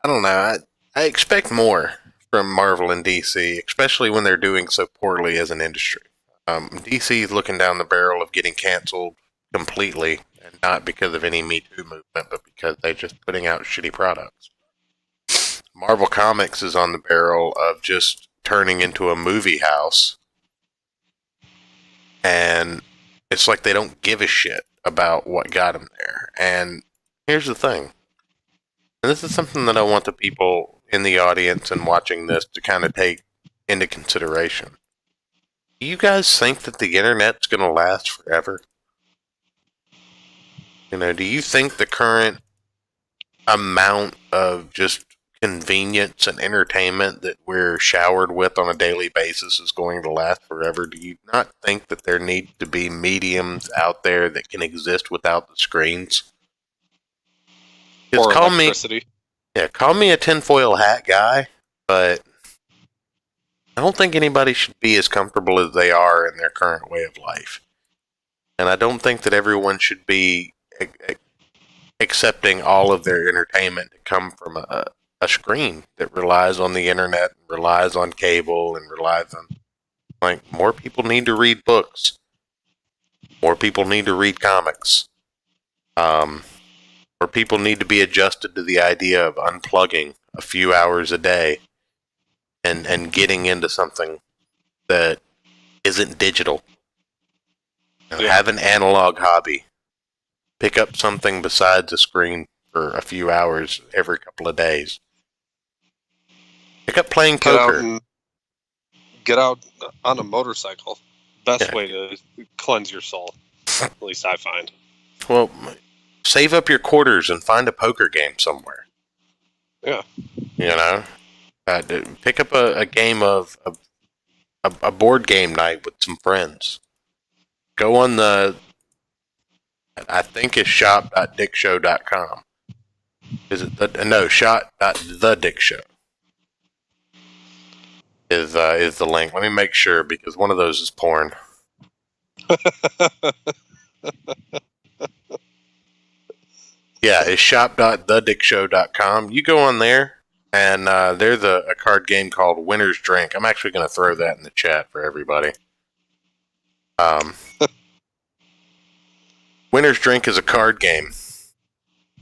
don't know. I expect more from Marvel and DC, especially when they're doing so poorly as an industry. DC is looking down the barrel of getting canceled completely, and not because of any Me Too movement, but because they're just putting out shitty products. Marvel Comics is on the barrel of just turning into a movie house, and it's like they don't give a shit about what got them there. And here's the thing, and this is something that I want the people in the audience and watching this to kind of take into consideration. Do you guys think that the internet's going to last forever? You know, do you think the current amount of just convenience and entertainment that we're showered with on a daily basis is going to last forever? Do you not think that there need to be mediums out there that can exist without the screens? Or Call electricity. call me a tinfoil hat guy, but I don't think anybody should be as comfortable as they are in their current way of life. And I don't think that everyone should be accepting all of their entertainment to come from a screen that relies on the internet, relies on cable, and relies on, like, more people need to read books. More people need to read comics. More people need to be adjusted to the idea of unplugging a few hours a day and getting into something that isn't digital. You know, have an analog hobby. Pick up something besides a screen for a few hours every couple of days. Pick up playing poker. Get out on a motorcycle. Best way to cleanse your soul. At least I find. Well, save up your quarters and find a poker game somewhere. Yeah. You know? Pick up a game of a board game night with some friends. Go on I think it's shop.dickshow.com. Is it no, shop.thedickshow is the link. Let me make sure, because one of those is porn. Yeah, it's shop.thedickshow.com. You go on there, and there's a card game called Winner's Drink. I'm actually going to throw that in the chat for everybody. Winner's Drink is a card game,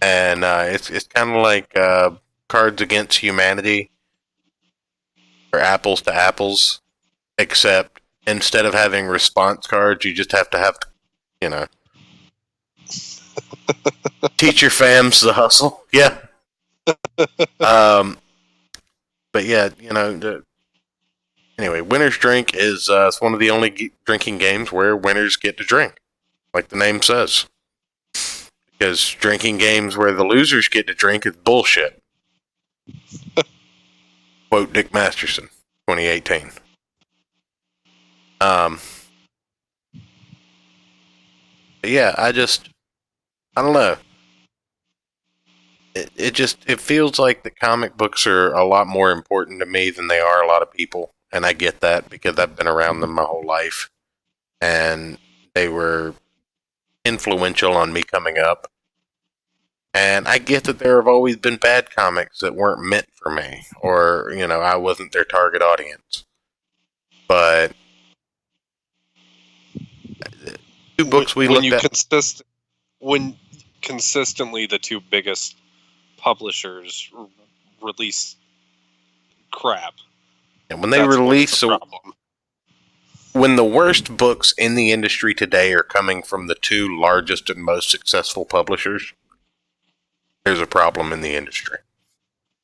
and it's kind of like Cards Against Humanity, or Apples to Apples, except instead of having response cards, you just have to have, you know, teach your fams the hustle. Yeah. But yeah, you know, anyway, Winner's Drink is it's one of the only drinking games where winners get to drink, like the name says. Because drinking games where the losers get to drink is bullshit. Quote Dick Masterson, 2018. Yeah, I don't know. It feels like the comic books are a lot more important to me than they are a lot of people. And I get that because I've been around them my whole life. And they were influential on me coming up. And I get that there have always been bad comics that weren't meant for me. Or, you know, I wasn't their target audience. But two books we looked at. When consistently the two biggest publishers release crap. And when they release when the worst books in the industry today are coming from the two largest and most successful publishers, there's a problem in the industry.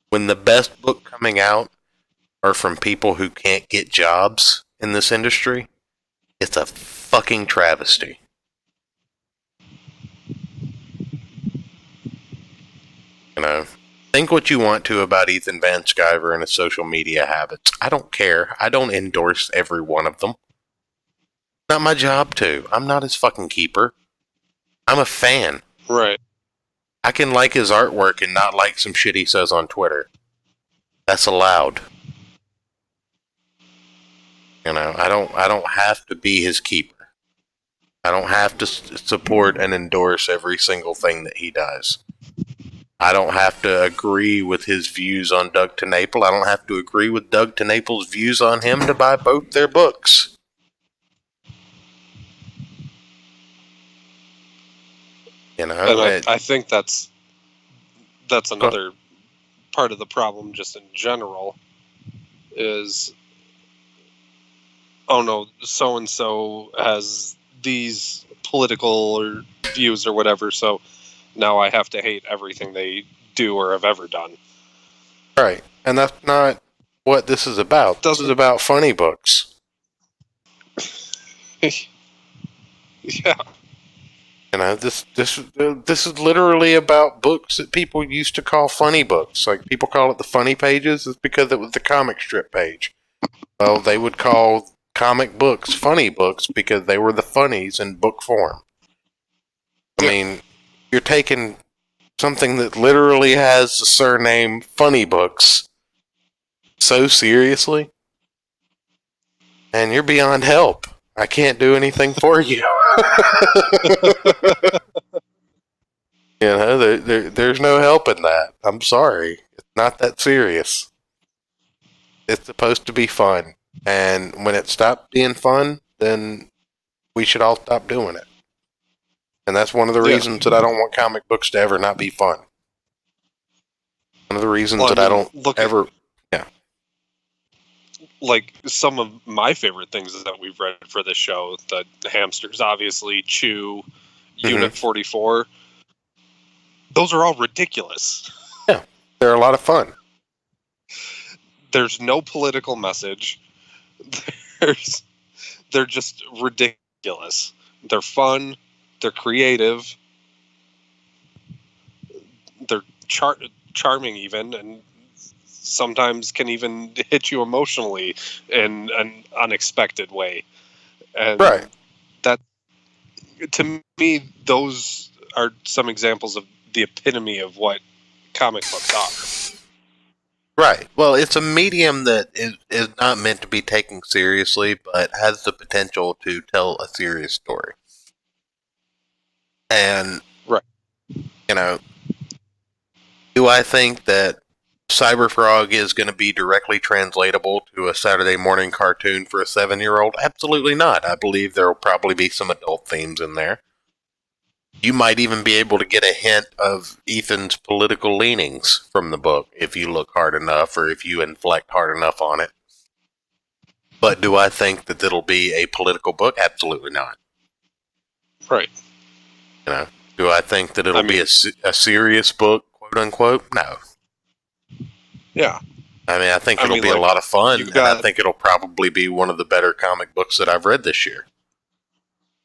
When the best book coming out are from people who can't get jobs in this industry, it's a fucking travesty. You know, think what you want to about Ethan Van Sciver and his social media habits. I don't care. I don't endorse every one of them. Not my job to. I'm not his fucking keeper. I'm a fan. Right. I can like his artwork and not like some shit he says on Twitter. That's allowed. You know, I don't have to be his keeper. I don't have to support and endorse every single thing that he does. I don't have to agree with his views on Doug TenNapel. I don't have to agree with Doug TenNapel's views on him to buy both their books. You know, and I think that's another part of the problem, just in general, is oh no, so and so has these political or views or whatever, so now I have to hate everything they do or have ever done. Right. And that's not what this is about. This is about funny books. Yeah. This is literally about books that people used to call funny books. Like, people call it the funny pages. It's because it was the comic strip page. Well, they would call comic books funny books because they were the funnies in book form. I mean, you're taking something that literally has the surname Funny Books so seriously, and you're beyond help. I can't do anything for you. There's no help in that. I'm sorry. It's not that serious. It's supposed to be fun. And when it stopped being fun, then we should all stop doing it. And that's one of the reasons that I don't want comic books to ever not be fun. One of the reasons I don't ever... Like, some of my favorite things that we've read for this show, the Hamsters, obviously, Chew, Unit 44, those are all ridiculous. Yeah, they're a lot of fun. There's no political message. They're just ridiculous. They're fun. They're creative. They're charming even, and sometimes can even hit you emotionally in an unexpected way. And right. That, to me, those are some examples of the epitome of what comic books are. Right. Well, it's a medium that is not meant to be taken seriously, but has the potential to tell a serious story. And, right. Do I think that Cyberfrog is going to be directly translatable to a Saturday morning cartoon for a 7-year-old? Absolutely not. I believe there will probably be some adult themes in there. You might even be able to get a hint of Ethan's political leanings from the book if you look hard enough or if you inflect hard enough on it. But do I think that it'll be a political book? Absolutely not. Right. Do I think that it'll be a serious book, quote unquote? No. Yeah. I think it'll be a lot of fun, and I think it'll probably be one of the better comic books that I've read this year.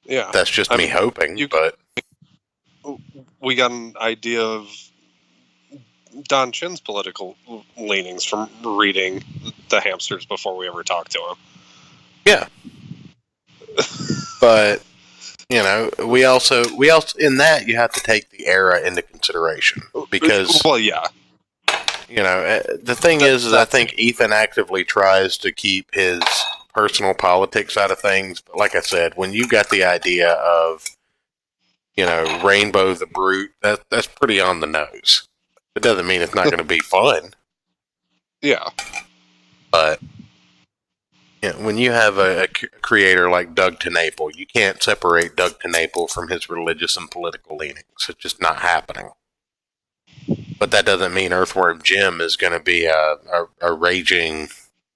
Yeah. That's just me hoping, but... We got an idea of Don Chin's political leanings from reading the Hamsters before we ever talked to him. Yeah. But, we also, in that, you have to take the era into consideration, because... Well, yeah. The thing is I think Ethan actively tries to keep his personal politics out of things. But like I said, when you got the idea of, Rainbow the Brute, that's pretty on the nose. It doesn't mean it's not going to be fun. Yeah. But when you have a creator like Doug TenNapel, you can't separate Doug TenNapel from his religious and political leanings. It's just not happening. But that doesn't mean Earthworm Jim is going to be a raging,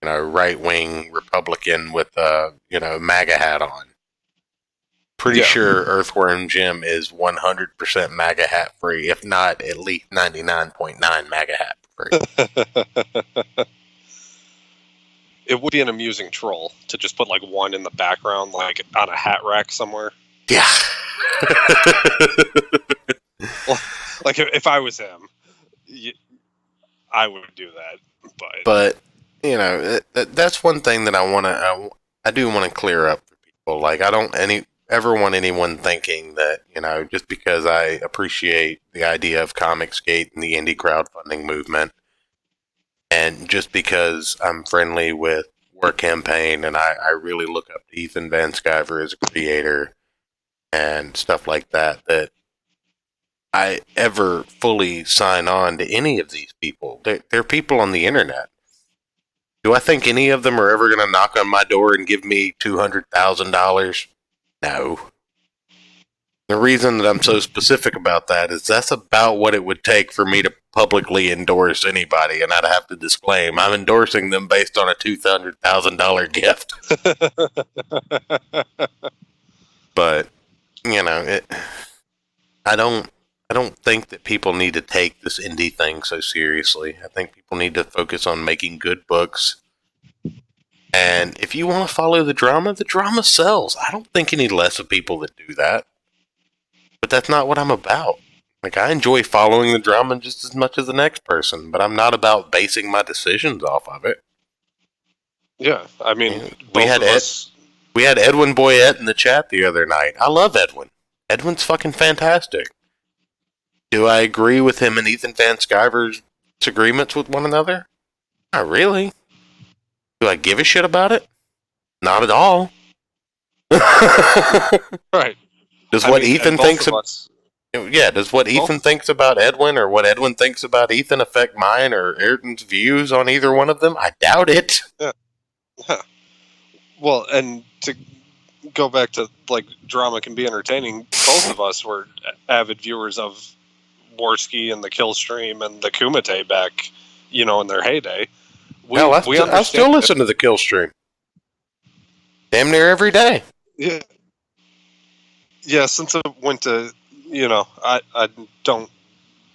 right-wing Republican with a, MAGA hat on. Pretty sure Earthworm Jim is 100% MAGA hat free, if not at least 99.9 MAGA hat free. It would be an amusing troll to just put like one in the background, like on a hat rack somewhere. Yeah. Well, like if I was him, I would do that. But that's one thing that I do want to clear up for people. Like, I don't ever want anyone thinking that, just because I appreciate the idea of Comicsgate and the indie crowdfunding movement, and just because I'm friendly with Work Campaign and I really look up to Ethan Van Sciver as a creator and stuff like that, that I ever fully sign on to any of these people. They're people on the internet. Do I think any of them are ever going to knock on my door and give me $200,000? No. The reason that I'm so specific about that is that's about what it would take for me to publicly endorse anybody, and I'd have to disclaim I'm endorsing them based on a $200,000 gift. But I don't think that people need to take this indie thing so seriously. I think people need to focus on making good books. And if you want to follow the drama sells. I don't think any less of people that do that. But that's not what I'm about. Like, I enjoy following the drama just as much as the next person, but I'm not about basing my decisions off of it. Yeah, I mean, we had Edwin Boyette in the chat the other night. I love Edwin. Edwin's fucking fantastic. Do I agree with him and Ethan Van Sciver's disagreements with one another? Not really. Do I give a shit about it? Not at all. Right. Does what Ethan thinks about Edwin or what Edwin thinks about Ethan affect mine or Ayrton's views on either one of them? I doubt it. Yeah. Well, and to go back to, like, drama can be entertaining, both of us were avid viewers of Warski and the Killstream and the Kumite back, in their heyday. I still listen to the Killstream. Damn near every day. Yeah. Yeah, since I went to, I don't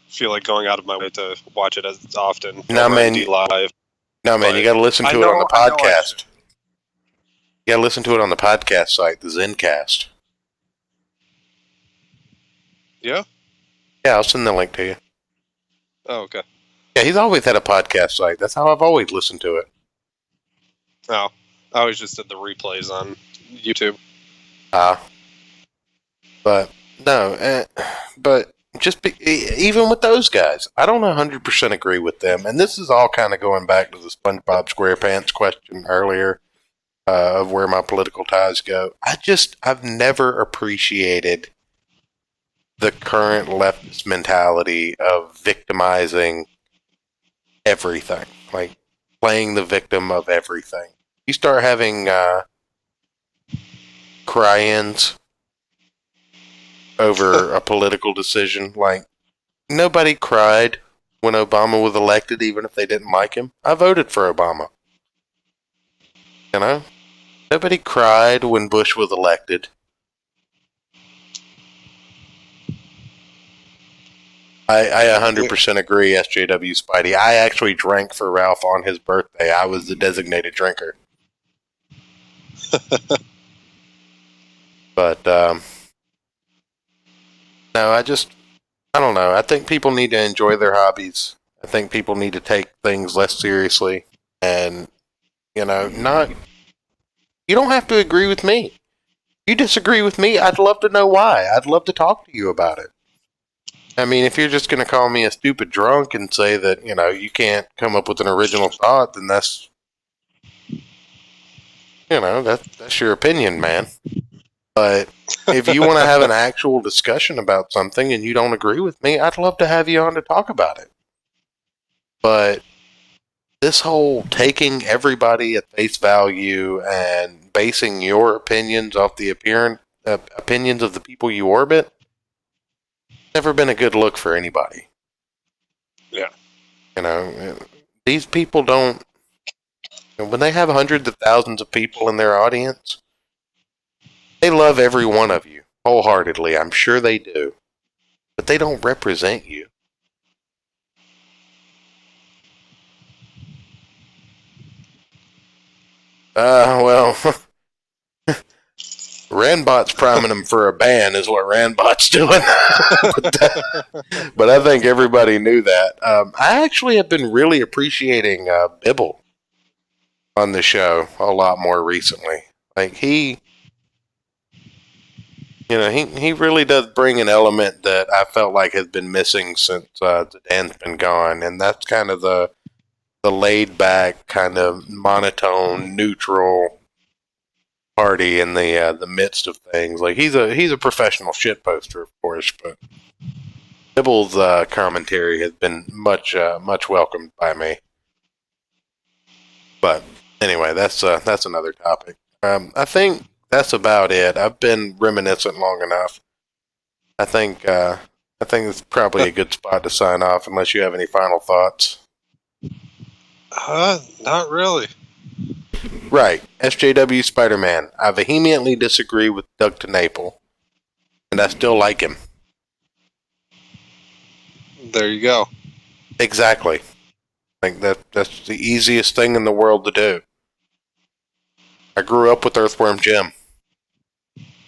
feel like going out of my way to watch it as often. No, man. Live. No, man, you got to listen to it on the podcast. You got to listen to it on the podcast site, the Zencast. Yeah? Yeah, I'll send the link to you. Oh, okay. Yeah, he's always had a podcast site. That's how I've always listened to it. Oh, I always just did the replays on YouTube. But no, even with those guys, I don't 100% agree with them. And this is all kind of going back to the SpongeBob SquarePants question earlier of where my political ties go. I've never appreciated the current leftist mentality of victimizing everything, like playing the victim of everything. You start having cry-ins over a political decision. Like, nobody cried when Obama was elected, even if they didn't like him. I voted for Obama. Nobody cried when Bush was elected. I 100% agree, SJW Spidey. I actually drank for Ralph on his birthday. I was the designated drinker. But, no, I don't know. I think people need to enjoy their hobbies. I think people need to take things less seriously. And, you don't have to agree with me. If you disagree with me, I'd love to know why. I'd love to talk to you about it. I mean, if you're just going to call me a stupid drunk and say that, you can't come up with an original thought, then that's your opinion, man. But if you want to have an actual discussion about something and you don't agree with me, I'd love to have you on to talk about it. But this whole taking everybody at face value and basing your opinions off the opinions of the people you orbit, never been a good look for anybody. Yeah. These people don't, when they have hundreds of thousands of people in their audience, they love every one of you wholeheartedly. I'm sure they do. But they don't represent you. Well, Randbot's priming them for a ban is what Randbot's doing. but I think everybody knew that. I actually have been really appreciating Bibble on the show a lot more recently. Like, he really does bring an element that I felt like has been missing since Dan's been gone, and that's kind of the laid back, kind of monotone, neutral party in the midst of things. Like, he's a professional shit poster, of course, but Bibble's commentary has been much welcomed by me. But anyway, that's another topic. I think that's about it. I've been reminiscent long enough. I think it's probably a good spot to sign off, unless you have any final thoughts. Not really. Right, SJW Spider-Man. I vehemently disagree with Doug TeNapel, and I still like him. There you go. Exactly. I think that's the easiest thing in the world to do. I grew up with Earthworm Jim.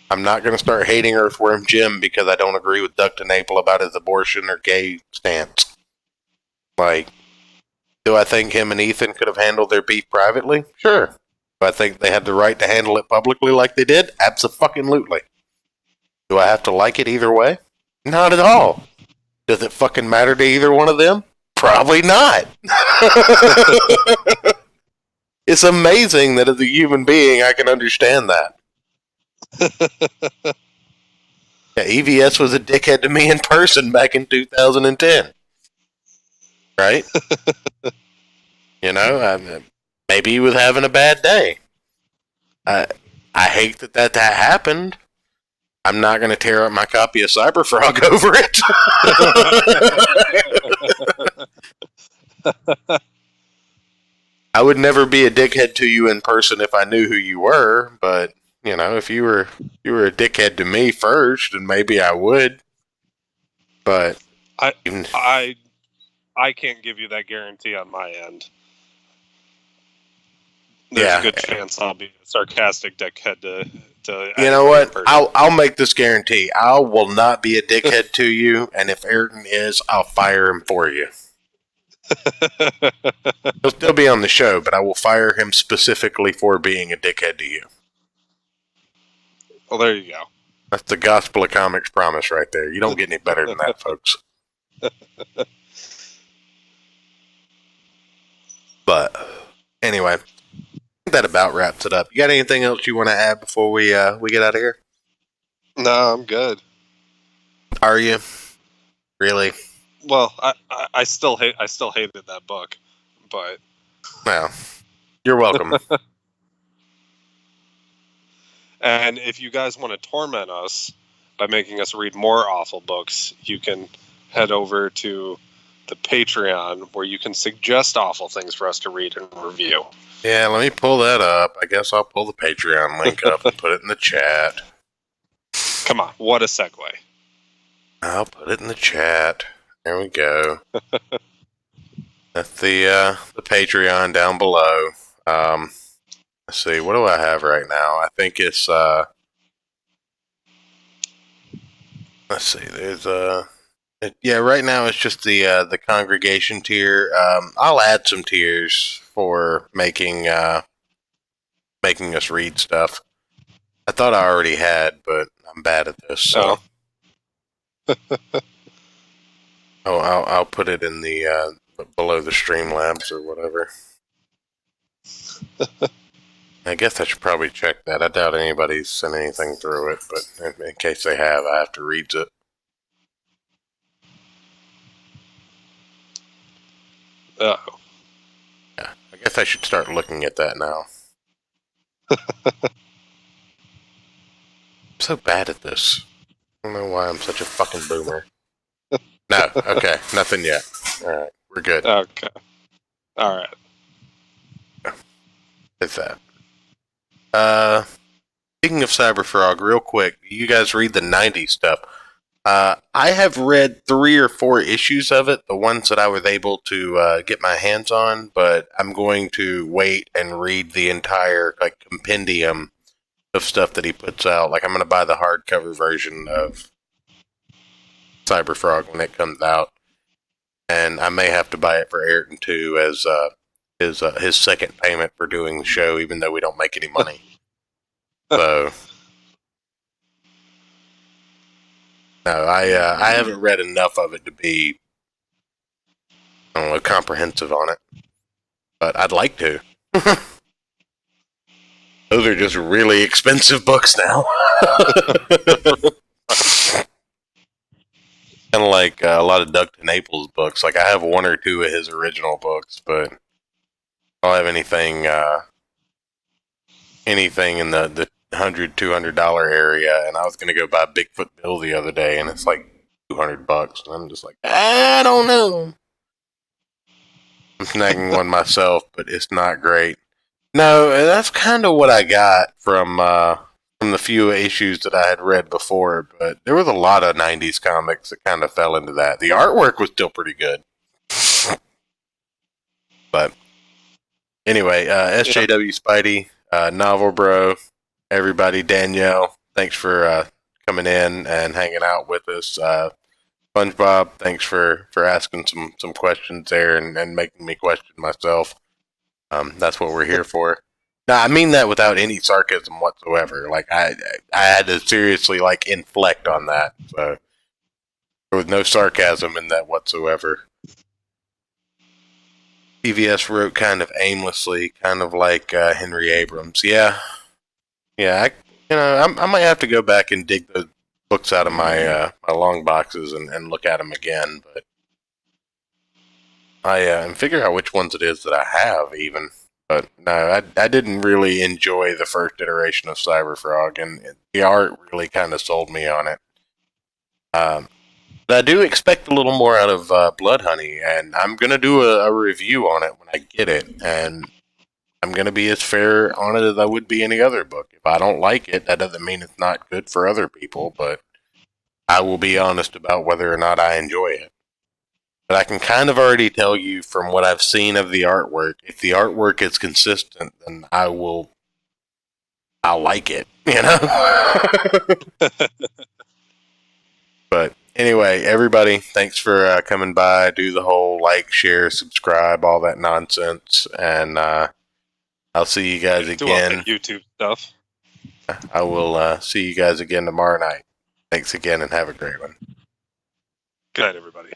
I'm not going to start hating Earthworm Jim because I don't agree with Doug TeNapel about his abortion or gay stance. Like, do I think him and Ethan could have handled their beef privately? Sure. Do I think they had the right to handle it publicly like they did? Abso-fucking-lutely. Do I have to like it either way? Not at all. Does it fucking matter to either one of them? Probably not. It's amazing that as a human being I can understand that. Yeah, EVS was a dickhead to me in person back in 2010. Right? You know, maybe he was having a bad day. I hate that happened. I'm not going to tear up my copy of Cyberfrog over it. I would never be a dickhead to you in person if I knew who you were, but you know, if you were a dickhead to me first, then maybe I would. But I can't give you that guarantee on my end. There's a good chance I'll be a sarcastic dickhead to you know what? I'll make this guarantee. I will not be a dickhead to you, and if Ayrton is, I'll fire him for you. He'll still be on the show, but I will fire him specifically for being a dickhead to you. Well, there you go. That's the Gospel of Comics promise right there. You don't get any better than that, folks. But anyway, I think that about wraps it up. You got anything else you want to add before we get out of here? No, I'm good. Are you? Really? Well, I still hated that book, but well, you're welcome. And if you guys want to torment us by making us read more awful books, you can head over to the Patreon where you can suggest awful things for us to read and review. Yeah, let me pull that up. I guess I'll pull the Patreon link up and put it in the chat. Come on, what a segue. I'll put it in the chat. There we go. That's the Patreon down below. Let's see, what do I have right now? I think it's let's see, there's yeah, right now it's just the congregation tier. I'll add some tiers for making us read stuff. I thought I already had, but I'm bad at this, so I'll put it in the below the Streamlabs or whatever. I guess I should probably check that. I doubt anybody's sent anything through it, but in case they have, I have to read it. Uh-oh. Yeah, I guess I should start looking at that now. I'm so bad at this. I don't know why I'm such a fucking boomer. No, okay, nothing yet. Alright, we're good. Okay. Alright. It's that. Speaking of Cyberfrog, real quick, you guys read the 90s stuff. I have read 3 or 4 issues of it, the ones that I was able to get my hands on, but I'm going to wait and read the entire compendium of stuff that he puts out. Like, I'm going to buy the hardcover version of Cyberfrog when it comes out, and I may have to buy it for Ayrton too as his second payment for doing the show, even though we don't make any money. So, no, I haven't read enough of it to be, I don't know, comprehensive on it, but I'd like to. Those are just really expensive books now. Kind of like a lot of Doug TeNapel's books. Like, I have 1 or 2 of his original books, but I don't have anything in the $100-$200 area, and I was going to go buy Bigfoot Bill the other day, and it's like $200, and I'm just like, I don't know. I'm snagging one myself, but it's not great. No, that's kind of what I got from the few issues that I had read before, but there was a lot of 90s comics that kind of fell into that. The artwork was still pretty good. But anyway, SJW Spidey, Novel Bro, everybody, Danielle, thanks for coming in and hanging out with us. SpongeBob, thanks for asking some questions there and making me question myself. That's what we're here for. No, I mean that without any sarcasm whatsoever. Like I had to seriously like inflect on that. So there was no sarcasm in that whatsoever. PVS wrote kind of aimlessly, kind of like Henry Abrams. Yeah. I might have to go back and dig those books out of my my long boxes and look at them again. But and figure out which ones it is that I have even. But no, I didn't really enjoy the first iteration of Cyberfrog, and the art really kind of sold me on it. But I do expect a little more out of Blood Honey, and I'm going to do a review on it when I get it, and I'm going to be as fair on it as I would be any other book. If I don't like it, that doesn't mean it's not good for other people, but I will be honest about whether or not I enjoy it. But I can kind of already tell you from what I've seen of the artwork, if the artwork is consistent, then I'll like it, you know? But anyway, everybody, thanks for coming by. Do the whole like, share, subscribe, all that nonsense. And I'll see you guys Do all again. the YouTube stuff. I will see you guys again tomorrow night. Thanks again and have a great one. Good night, everybody.